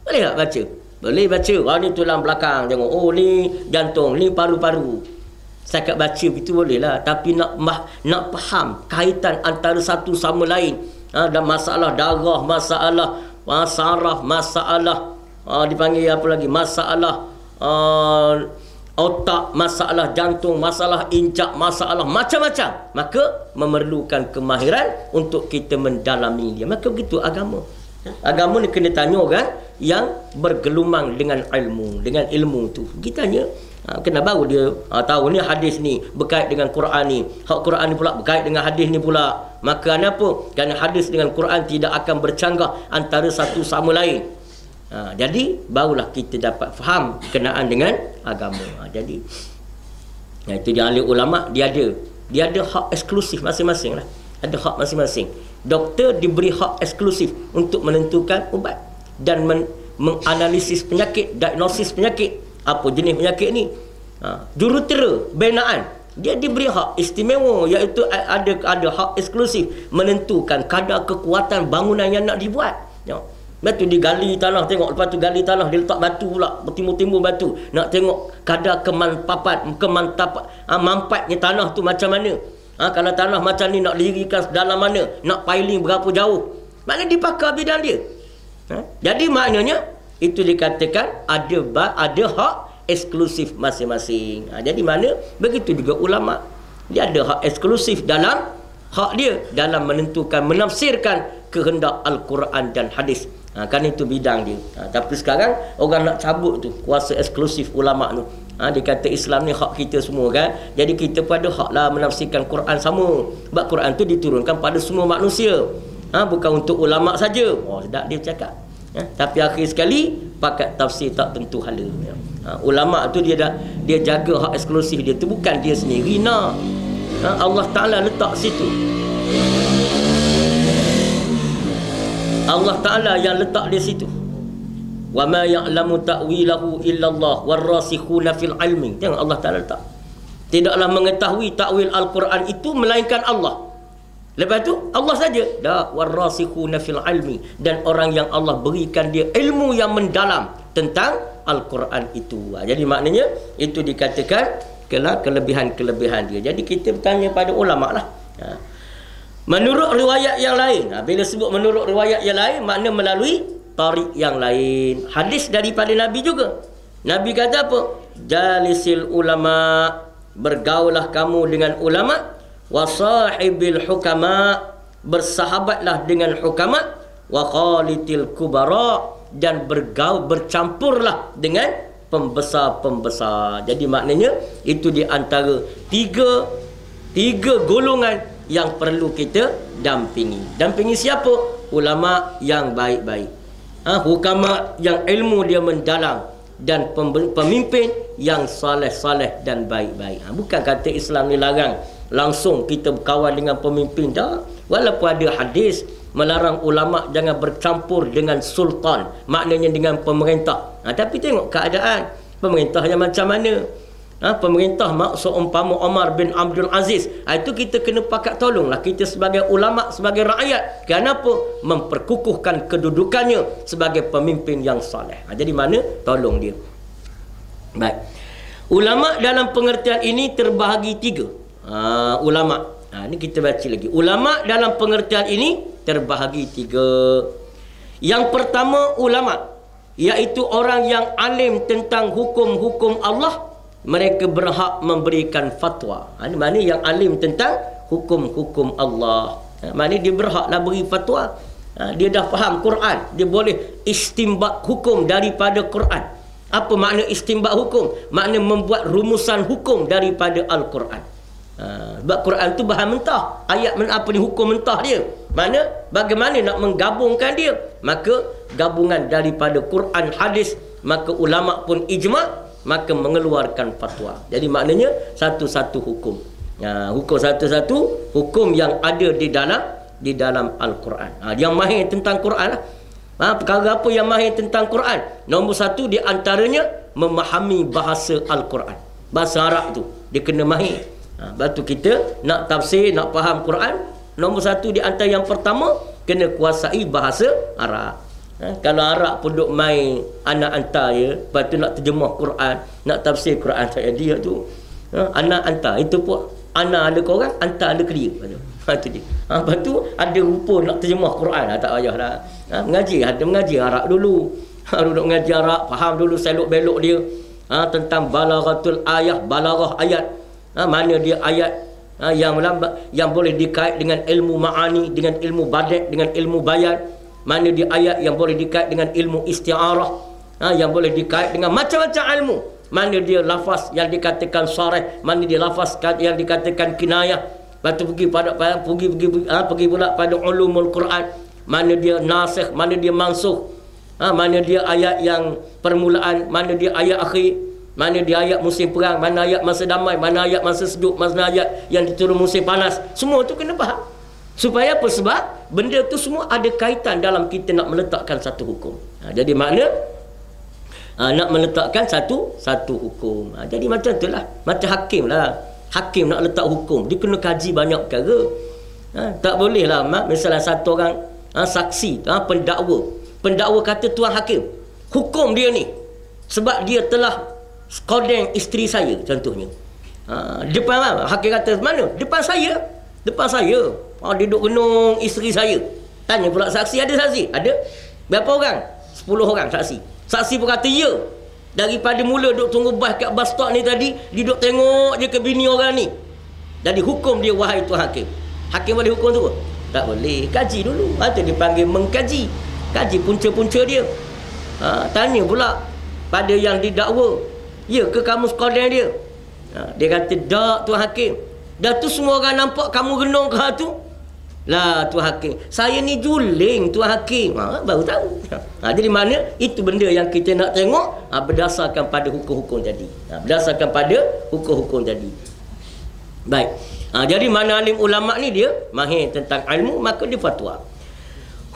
Boleh tak baca? Boleh baca. Ni tulang belakang tengok. Ni jantung, ni paru-paru. Setakat baca itu boleh lah. Tapi nak faham kaitan antara satu sama lain. Dan masalah darah, masalah saraf, masalah dipanggil apa lagi? Masalah otak, masalah jantung, masalah injak, masalah macam-macam. Maka memerlukan kemahiran untuk kita mendalami dia. Maka begitu agama. Agama ni kena tanya orang yang bergelumang dengan ilmu tu. Kita tanya, kena baru dia tahu ni hadis ni berkait dengan Quran ni. Hak Quran ni pula berkait dengan hadis ni pula. Maka kenapa? Kerana hadis dengan Quran tidak akan bercanggah antara satu sama lain. Jadi barulah kita dapat faham kenaan dengan agama. Jadi itu dia ahli ulama, dia ada hak eksklusif masing-masing lah. Ada hak masing-masing. Doktor diberi hak eksklusif untuk menentukan ubat dan menganalisis penyakit, diagnosis penyakit, apa jenis penyakit ni. Jurutera binaan, dia diberi hak istimewa, iaitu ada hak eksklusif menentukan kadar kekuatan bangunan yang nak dibuat. Lepas tu digali tanah tengok, lepas tu gali tanah dia letak batu pula, bertimbul-timbul batu, nak tengok kadar mampatnya tanah tu macam mana. Kalau tanah macam ni nak dirikan dalam mana, nak piling berapa jauh, maknanya dipakar bidang dia. Jadi maknanya itu dikatakan ada hak eksklusif masing-masing. Jadi mana begitu juga ulama, dia ada hak eksklusif dalam hak dia dalam menentukan, menafsirkan kehendak Al-Quran dan hadis. Kan itu bidang dia. Tapi sekarang orang nak cabut tu kuasa eksklusif ulama tu. Dia kata Islam ni hak kita semua kan. Jadi kita pada hak lah menafsirkan Quran sama. Sebab Quran tu diturunkan pada semua manusia. Bukan untuk ulama saja. Sedap dia cakap. Tapi akhir sekali pakat tafsir tak tentu hala. Ulama tu dia jaga hak eksklusif dia tu, bukan dia sendiri nak. Allah Ta'ala letak situ. Allah Ta'ala yang letak di situ. Wa ma ya'lamu ta'wilahu illallah warrasikhuna fil ilmi. Tengok Allah Ta'ala letak. Tidaklah mengetahui takwil Al-Quran itu melainkan Allah. Lepas tu Allah saja. Da warrasikhuna fil ilmi, dan orang yang Allah berikan dia ilmu yang mendalam tentang Al-Quran itu. Jadi maknanya itu dikatakan kelebihan-kelebihan dia. Jadi kita bertanya pada ulama lah. Menurut riwayat yang lain, bila sebut menurut riwayat yang lain, makna melalui tarik yang lain. Hadis daripada Nabi juga. Nabi kata apa? Jalisil ulama, bergaullah kamu dengan ulama, wasahibil hukama, bersahabatlah dengan hukama, wa khalitil kubara, dan bercampurlah dengan pembesar-pembesar. Jadi maknanya itu di antara tiga golongan yang perlu kita dampingi. Dampingi siapa? Ulama yang baik-baik, hukama yang ilmu dia mendalam, dan pemimpin yang saleh-saleh dan baik-baik. Bukan kata Islam ni larang langsung kita berkawan dengan pemimpin, dah. Walaupun ada hadis melarang ulama jangan bercampur dengan sultan, maknanya dengan pemerintah. Tapi tengok keadaan pemerintahnya macam mana. pemerintah seumpama Omar bin Abdul Aziz, itu kita kena pakat tolonglah kita sebagai ulama, sebagai rakyat. Kenapa? Memperkukuhkan kedudukannya sebagai pemimpin yang soleh. Jadi mana? Tolong dia. Baik. Ulama dalam pengertian ini terbahagi 3. Ulama. Ini kita baca lagi. Ulama dalam pengertian ini terbahagi 3. Yang pertama ulama, iaitu orang yang alim tentang hukum-hukum Allah. Mereka berhak memberikan fatwa. Ini mana yang alim tentang hukum-hukum Allah. Mana dia berhaklah beri fatwa. Dia dah faham Quran, dia boleh istimbat hukum daripada Quran. Apa makna istimbat hukum? Makna membuat rumusan hukum daripada Al-Quran. Sebab Quran tu bahan mentah. Ayat apa ni, hukum mentah dia. Mana? Bagaimana nak menggabungkan dia? Maka gabungan daripada Quran, hadis. Maka ulama pun ijma', maka mengeluarkan fatwa. Jadi maknanya satu-satu hukum. Hukum satu-satu hukum yang ada di dalam Al-Quran. Yang mahir tentang Quran lah. Perkara apa yang mahir tentang Quran? Nombor 1 di antaranya memahami bahasa Al-Quran. Bahasa Arab tu dia kena mahir. Lepas tu kita nak tafsir, nak faham Quran, nombor 1 di antara yang pertama kena kuasai bahasa Arab. Kalau Arab pun duk main anak hantar ya, lepas tu nak terjemah Quran, nak tafsir Quran, saya dia tu anak hantar, itu pun anak ada korang, hantar ada ke dia. Itu dia. Lepas tu ada rupa nak terjemah Quran, tak payah dah. Mengaji Arab dulu. Duduk mengaji Arab, faham dulu selok-belok dia. Tentang balaghatul ayat, balaghah ayat. Mana dia ayat yang boleh dikait dengan ilmu ma'ani, dengan ilmu badek, dengan ilmu bayan. Mana dia ayat yang boleh dikait dengan ilmu isti'arah, yang boleh dikait dengan macam-macam ilmu. Mana dia lafaz yang dikatakan sarih, mana dia lafaz yang dikatakan kinayah. Lepas tu pergi pula pada ulumul Quran. Mana dia nasikh, mana dia mansukh, mana dia ayat yang permulaan, mana dia ayat akhir, mana dia ayat musim perang, mana ayat masa damai, mana ayat masa sejuk, mana ayat yang diturun musim panas. Semua tu kena faham. Supaya apa? Sebab benda tu semua ada kaitan dalam kita nak meletakkan satu hukum. Jadi makna nak meletakkan satu hukum. Jadi macam tu lah. Macam hakim lah. Hakim nak letak hukum, dia kena kaji banyak perkara. Tak boleh lah misalnya satu orang saksi, pendakwa kata tuan hakim, hukum dia ni sebab dia telah skodeng isteri saya contohnya. Depan hakim kata mana? Depan saya. Dia duduk renung isteri saya. Tanya pula saksi, ada saksi? Ada. Berapa orang? 10 orang saksi. Saksi pun kata ya. Daripada mula duduk tunggu bas kat bus stop ni tadi, dia duduk tengok je ke bini orang ni. Jadi hukum dia, wahai tuan hakim. Hakim boleh hukum tu? Tak boleh. Kaji dulu. Itu dipanggil mengkaji. Kaji punca-punca dia. Tanya pula pada yang didakwa, ya ke kamu sekolah dia? Dia kata tak tuan hakim. Dah tu semua orang nampak kamu renung ke tu. Lah tuan hakim, saya ni juling tuan hakim. Baru tahu. Jadi mana itu benda yang kita nak tengok berdasarkan pada hukum-hukum tadi. Berdasarkan pada hukum-hukum tadi. Baik. Jadi mana alim ulama ni dia mahir tentang ilmu, maka dia fatwa.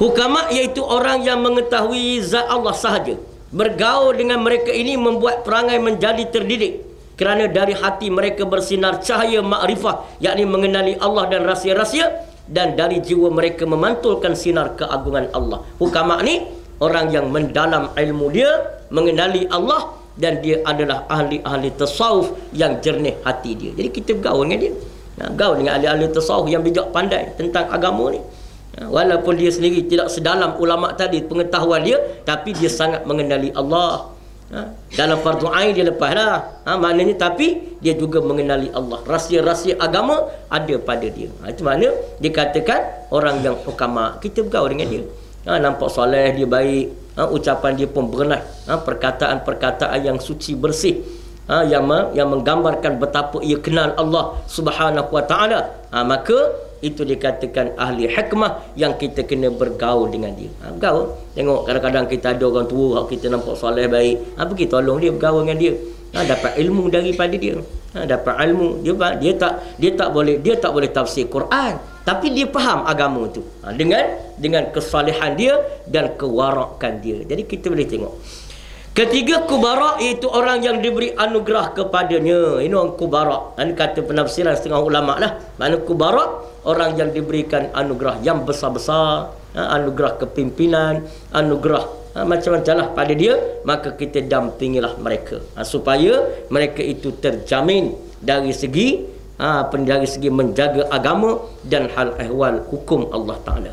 Hukama iaitu orang yang mengetahui zat Allah sahaja. Bergaul dengan mereka ini membuat perangai menjadi terdidik. Kerana dari hati mereka bersinar cahaya makrifah, yakni mengenali Allah dan rahsia-rahsia, dan dari jiwa mereka memantulkan sinar keagungan Allah. Hukama ni orang yang mendalam ilmu dia, mengenali Allah, dan dia adalah ahli-ahli tasawuf yang jernih hati dia. Jadi kita bergaul dengan dia. Gaul dengan ahli-ahli tasawuf yang bijak pandai tentang agama ni. Walaupun dia sendiri tidak sedalam ulama tadi pengetahuan dia, tapi dia sangat mengenali Allah. Dalam fardu ain dia lepas dah. Maknanya tapi dia juga mengenali Allah. Rahsia-rahsia agama ada pada dia. Itu mana dikatakan orang yang hukama. Kita bergaul dengan dia. Nampak soleh, dia baik, ucapan dia pun berenah, perkataan-perkataan yang suci bersih, yang menggambarkan betapa ia kenal Allah Subhanahu wa taala. Maka itu dikatakan ahli hikmah yang kita kena bergaul dengan dia. Bergaul. Tengok kadang-kadang kita ada orang tua kita nampak soleh baik, pergi tolong dia, bergaul dengan dia. Dapat ilmu daripada dia. Dapat ilmu. Dia tak boleh tafsir Quran, tapi dia faham agama tu. Dengan kesalehan dia dan kewarakan dia. Jadi kita boleh tengok. Ketiga, kubara, iaitu orang yang diberi anugerah kepadanya. Ini orang kubara. Ini kata penafsiran setengah ulama lah. Mana kubara, orang yang diberikan anugerah yang besar-besar, anugerah kepimpinan, anugerah macam-macam lah pada dia, maka kita dampingilah mereka, supaya mereka itu terjamin dari segi menjaga agama dan hal ehwal hukum Allah Ta'ala.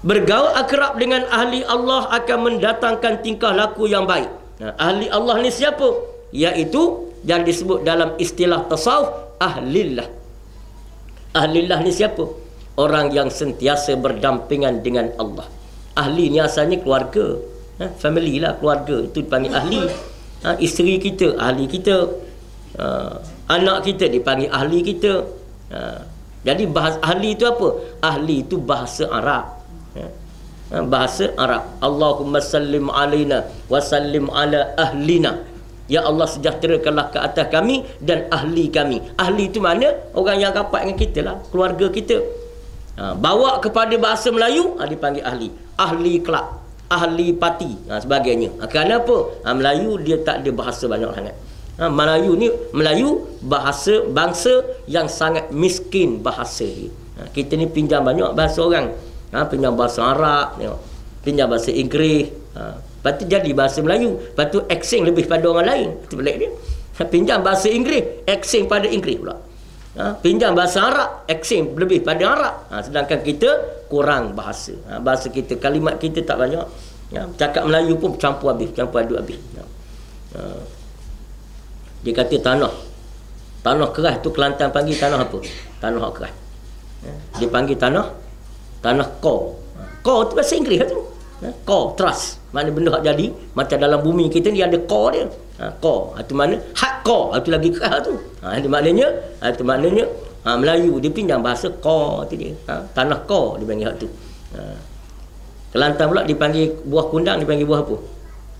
Bergaul akrab dengan ahli Allah akan mendatangkan tingkah laku yang baik. Ahli Allah ni siapa? Iaitu yang disebut dalam istilah tasawuf ahlillah. Ahlillah ni siapa? Orang yang sentiasa berdampingan dengan Allah. Ahli ni asalnya keluarga, family lah, keluarga itu dipanggil ahli. Isteri kita ahli kita, anak kita dipanggil ahli kita. Jadi bahasa ahli itu apa? Ahli itu bahasa Arab. Bahasa Arab. Allahumma sallim alaina wa sallim ala ahlina. Ya Allah, sejahterakanlah ke atas kami dan ahli kami. Ahli itu mana? Orang yang rapat dengan kita lah, keluarga kita. Bawa kepada bahasa Melayu, dipanggil ahli. Ahli kelab, ahli parti, sebagainya. Kenapa? Melayu dia tak ada bahasa banyak sangat. Melayu bahasa bangsa yang sangat miskin bahasa dia. Kita ni pinjam banyak bahasa orang. Pinjam bahasa Arab, pinjam bahasa Inggeris, lepas tu jadi bahasa Melayu, lepas tu accent lebih pada orang lain. Itu pelik dia. Pinjam bahasa Inggeris, accent pada Inggeris pula. Pinjam bahasa Arab, accent lebih pada Arab. Sedangkan kita kurang bahasa. Bahasa kita, kalimat kita tak banyak. Cakap Melayu pun campur aduk habis. Dia kata tanah keras tu Kelantan panggil tanah apa? Tanah keras. Dia panggil tanah core. Core tu bahasa Inggeris tu. Core, trust. Mana benda hak jadi, macam dalam bumi kita ni ada core dia. Core, itu mana? Hardcore, itu lagi keras tu. Itu maknanya Melayu dia pinjam bahasa core tu dia. Tanah core dia panggil hak tu. Kelantan pula dipanggil buah kundang, dipanggil buah apa?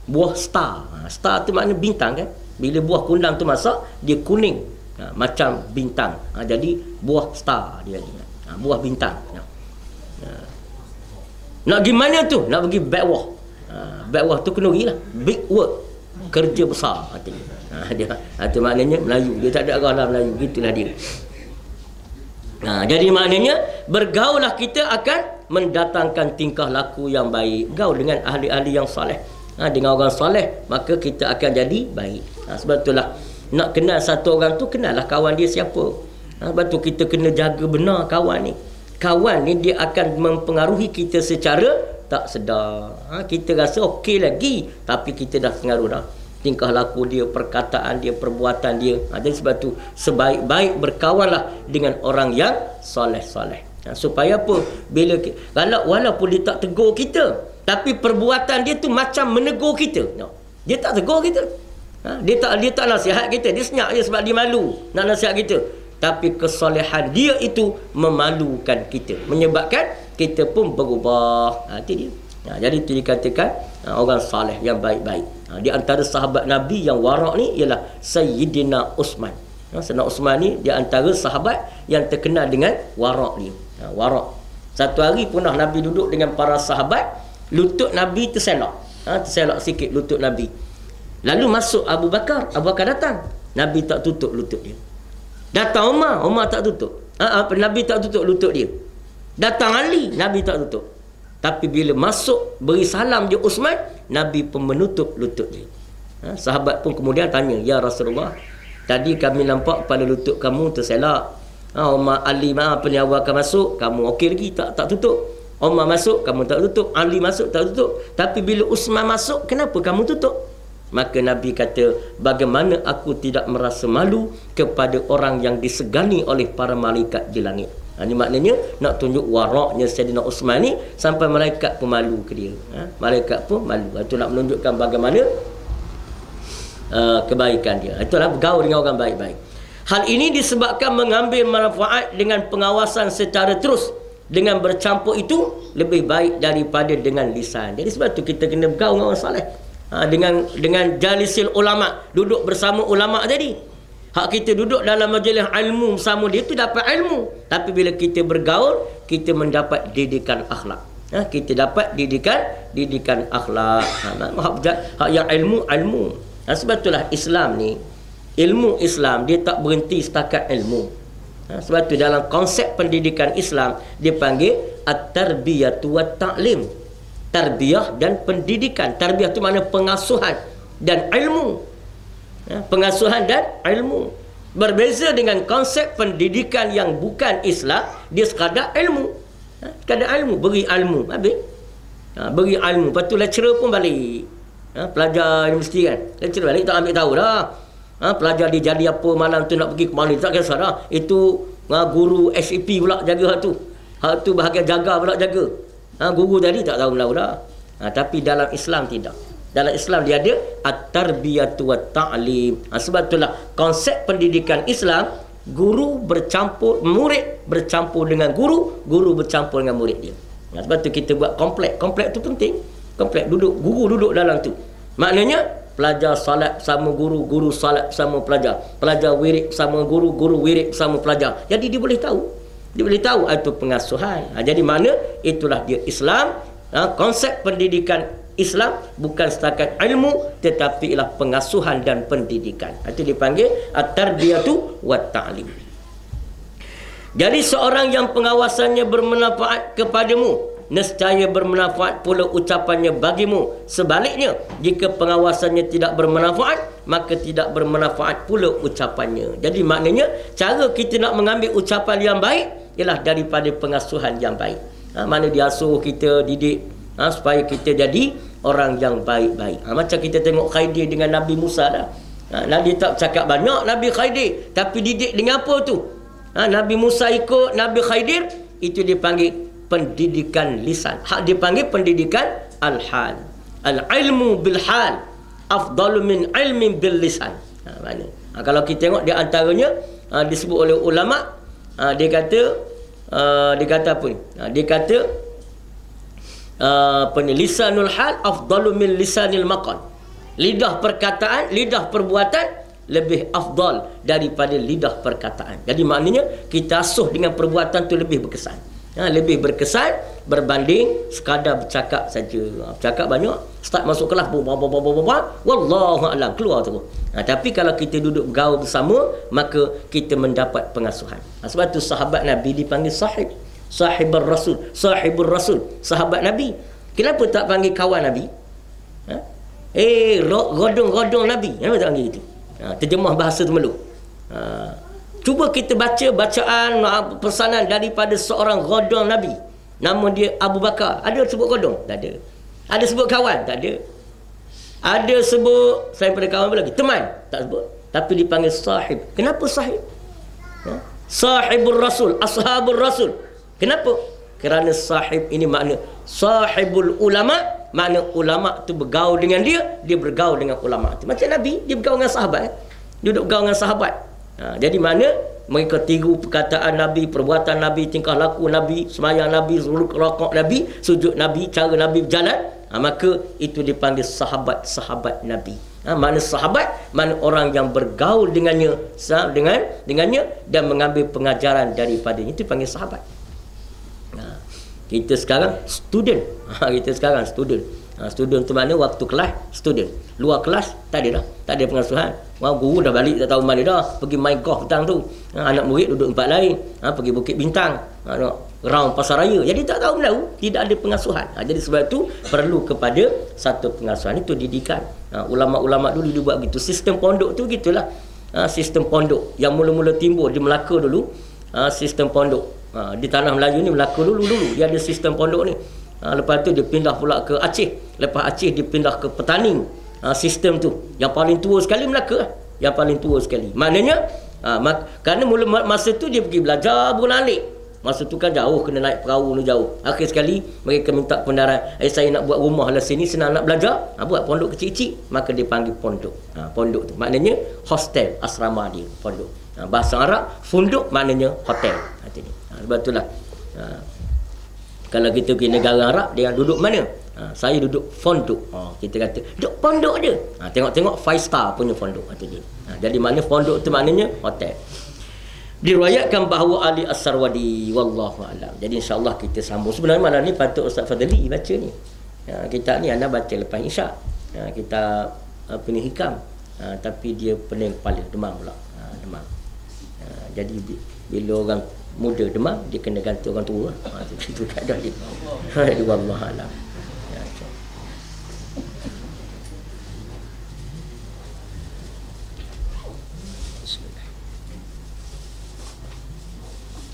Buah star. Star tu makna bintang kan. Bila buah kundang tu masak, dia kuning, macam bintang. Jadi buah star dia. Buah bintang. Nak pergi mana tu? Nak pergi backwah. Backwah tu kena pergi lah. Big work, kerja besar dia. Itu maknanya Melayu. Dia tak ada arah dalam Melayu. Gitulah dia. Jadi maknanya bergaullah kita akan mendatangkan tingkah laku yang baik. Gaul dengan ahli-ahli yang soleh. Dengan orang soleh, maka kita akan jadi baik. Sebab itulah nak kenal satu orang tu, kenallah kawan dia siapa. Sebab tu kita kena jaga benar kawan ni. Kawan ni dia akan mempengaruhi kita secara tak sedar. Kita rasa okey lagi, tapi kita dah pengaruh dah. Tingkah laku dia, perkataan dia, perbuatan dia. Jadi sebab tu sebaik-baik berkawanlah dengan orang yang soleh-soleh. Supaya apa? Bila walaupun dia tak tegur kita, tapi perbuatan dia tu macam menegur kita. Dia tak tegur kita. Dia tak nasihat kita. Dia senyap je sebab dia malu nak nasihat kita. Tapi kesolehan dia itu memalukan kita, menyebabkan kita pun berubah. Itu dia. Jadi itu dikatakan orang soleh yang baik-baik. Di antara sahabat Nabi yang warak ni ialah Sayyidina Uthman. Sayyidina Uthman ni di antara sahabat yang terkenal dengan warak dia. Warak. Satu hari pernah Nabi duduk dengan para sahabat, lutut Nabi terselak. Terselak sikit lutut Nabi. Lalu masuk Abu Bakar datang. Nabi tak tutup lutut dia. Datang Umar tak tutup. Nabi tak tutup lutut dia. Datang Ali, Nabi tak tutup. Tapi bila masuk beri salam dia Uthman, Nabi pun menutup lutut dia. Sahabat pun kemudian tanya, "Ya Rasulullah, tadi kami nampak pada lutut kamu terselak. Umar, Ali awal akan masuk, kamu okey lagi tak tutup. Umar masuk, kamu tak tutup. Ali masuk, tak tutup. Tapi bila Uthman masuk, kenapa kamu tutup?" Maka Nabi kata, "Bagaimana aku tidak merasa malu kepada orang yang disegani oleh para malaikat di langit." Ini maknanya nak tunjuk waraknya Sayyidina Uthman ni sampai malaikat pun malu ke dia. Malaikat pun malu. Itu nak menunjukkan bagaimana kebaikan dia. Itulah bergaul dengan orang baik-baik. Hal ini disebabkan mengambil manfaat dengan pengawasan secara terus. Dengan bercampur itu lebih baik daripada dengan lisan. Jadi sebab tu kita kena bergaul dengan orang soleh. Dengan jalisil ulama, duduk bersama ulama tadi. Hak kita duduk dalam majlis ilmu bersama dia tu dapat ilmu. Tapi bila kita bergaul, kita mendapat didikan akhlak. Kita dapat didikan akhlak. Hak yang ilmu. Sebab itulah Islam ni, ilmu Islam dia tak berhenti setakat ilmu. Sebab tu dalam konsep pendidikan Islam dia panggil at-tarbiyatu wat ta'lim. Tarbiyah dan pendidikan. Tarbiyah tu makna pengasuhan dan ilmu. Pengasuhan dan ilmu. Berbeza dengan konsep pendidikan yang bukan Islam, dia sekadar ilmu. Sekadar ilmu, beri ilmu. Habis. Beri ilmu. Lepas tu lecturer pun balik. Pelajar universiti kan. Lecturer balik tak ambil tahu dah. Pelajar dia jadi apa malam tu nak pergi ke mana, tak kisah dah. Itu guru SEP pula jaga hak tu. Hak tu bahagian jaga pula jaga. Guru tadi tak tahu dah. Tapi dalam Islam tidak. Dalam Islam dia ada at-tarbiyatu wat ta'lim. Sebab itulah konsep pendidikan Islam, guru bercampur, murid bercampur dengan guru, guru bercampur dengan murid dia. Sebab tu kita buat kompleks. Kompleks tu penting. Kompleks guru duduk dalam tu. Maknanya pelajar salat sama guru, guru salat sama pelajar. Pelajar wirid sama guru, guru wirid sama pelajar. Jadi dia boleh tahu. Dia boleh tahu itu pengasuhan. Jadi mana itulah dia Islam. Konsep pendidikan Islam bukan setakat ilmu, tetapi ialah pengasuhan dan pendidikan. Itu dipanggil at-tarbiyatu wat ta'lim. Jadi seorang yang pengawasannya bermanfaat kepadamu, nescaya bermanfaat pula ucapannya bagimu. Sebaliknya, jika pengawasannya tidak bermanfaat, maka tidak bermanfaat pula ucapannya. Jadi maknanya, cara kita nak mengambil ucapan yang baik ialah daripada pengasuhan yang baik. Mana dia asuh kita, didik, supaya kita jadi orang yang baik-baik. Macam kita tengok Khidir dengan Nabi Musa dah. Nabi tak cakap banyak Nabi Khidir, tapi didik dengan apa tu? Nabi Musa ikut Nabi Khidir, itu dipanggil pendidikan lisan. Hak dipanggil pendidikan al-hal. Al-ilmu bil-hal afdalu min ilmin bil-lisan. Mana? Kalau kita tengok di antaranya disebut oleh ulama, dia kata apa ni? Dia kata lisanul hal afdalu min lisanil maqal. Lidah perkataan, lidah perbuatan lebih afdal daripada lidah perkataan. Jadi maknanya kita asuh dengan perbuatan tu lebih berkesan. Lebih berkesan berbanding sekadar bercakap saja. Bercakap banyak, start masuk kelas wallahu a'lam, keluar tu. Tapi kalau kita duduk bergaul bersama, maka kita mendapat pengasuhan. Sebab tu sahabat Nabi dipanggil sahib. Sahibur Rasul, sahibur Rasul, sahabat Nabi. Kenapa tak panggil kawan Nabi? Godong-godong Nabi. Kenapa tak panggil itu? Terjemah bahasa Temeluk. Cuba kita baca bacaan pesanan daripada seorang godong Nabi. Nama dia Abu Bakar. Ada sebut godong? Tak ada. Ada sebut kawan? Tak ada. Ada sebut, selain pada kawan apa lagi? Teman? Tak sebut. Tapi dipanggil sahib. Kenapa sahib? Sahibur Rasul, ashabur Rasul. Kenapa? Kerana sahib ini makna sahibul ulama, makna ulama tu bergaul dengan dia bergaul dengan ulama tu. Macam Nabi, dia bergaul dengan sahabat. Dia duduk bergaul dengan sahabat. Jadi mana mereka tiru perkataan Nabi, perbuatan Nabi, tingkah laku Nabi, semayang Nabi, rukuk Nabi, sujud Nabi, cara Nabi berjalan, maka itu dipanggil sahabat-sahabat Nabi. Mana sahabat, mana orang yang bergaul dengannya dan mengambil pengajaran daripadanya, itu dipanggil sahabat. Kita sekarang student. Student tu mana waktu kelas student. Luar kelas tak ada dah. Tak ada pengasuhan. Guru dah balik tak tahu mana dah. Pergi main golf petang tu. Anak murid duduk tempat lain. Pergi Bukit Bintang. Round pasar raya. Jadi tak tahu Melayu. Tidak ada pengasuhan. Jadi sebab tu perlu kepada satu pengasuhan. Itu didikan. Ulama-ulama dulu dia buat gitu. Sistem pondok tu gitulah. Sistem pondok yang mula-mula timbul di Melaka dulu. Sistem pondok. Di tanah Melayu ni Melaka dulu dia ada sistem pondok ni. Lepas tu dia pindah pula ke Aceh. Lepas Aceh dia pindah ke Petaning. Sistem tu yang paling tua sekali Melaka. Yang paling tua sekali. Maknanya kerana mula masa tu dia pergi belajar Brunei. Masa tu kan jauh, kena naik perahu ni jauh. Akhir sekali mereka minta pendarat, saya nak buat rumah lah sini, senang nak belajar, buat pondok kecil-kecil. Maka dia panggil pondok. Pondok tu maknanya hostel, asrama dia, pondok. Bahasa Arab funduk maknanya hotel. Sebab itulah kalau kita pergi negara Arab, dia duduk mana? Saya duduk fonduk. Kita kata duduk pondok je. Tengok-tengok 5 star punya fondok. Jadi mana fondok tu maknanya hotel. Diriwayatkan bahawa Ali As-Sarwadi, wallahu alam. Jadi insya-Allah kita sambung. Sebenarnya malam ni patut Ustaz Fadli baca ni. Kita ni anda baca lepas Isyak. Kita apa ni hikam. Tapi dia pening kepala, demam pula. Demam. Jadi bila orang muda demam, dia kena ganti orang tua. Itu keadaan dia. Wallahu alam.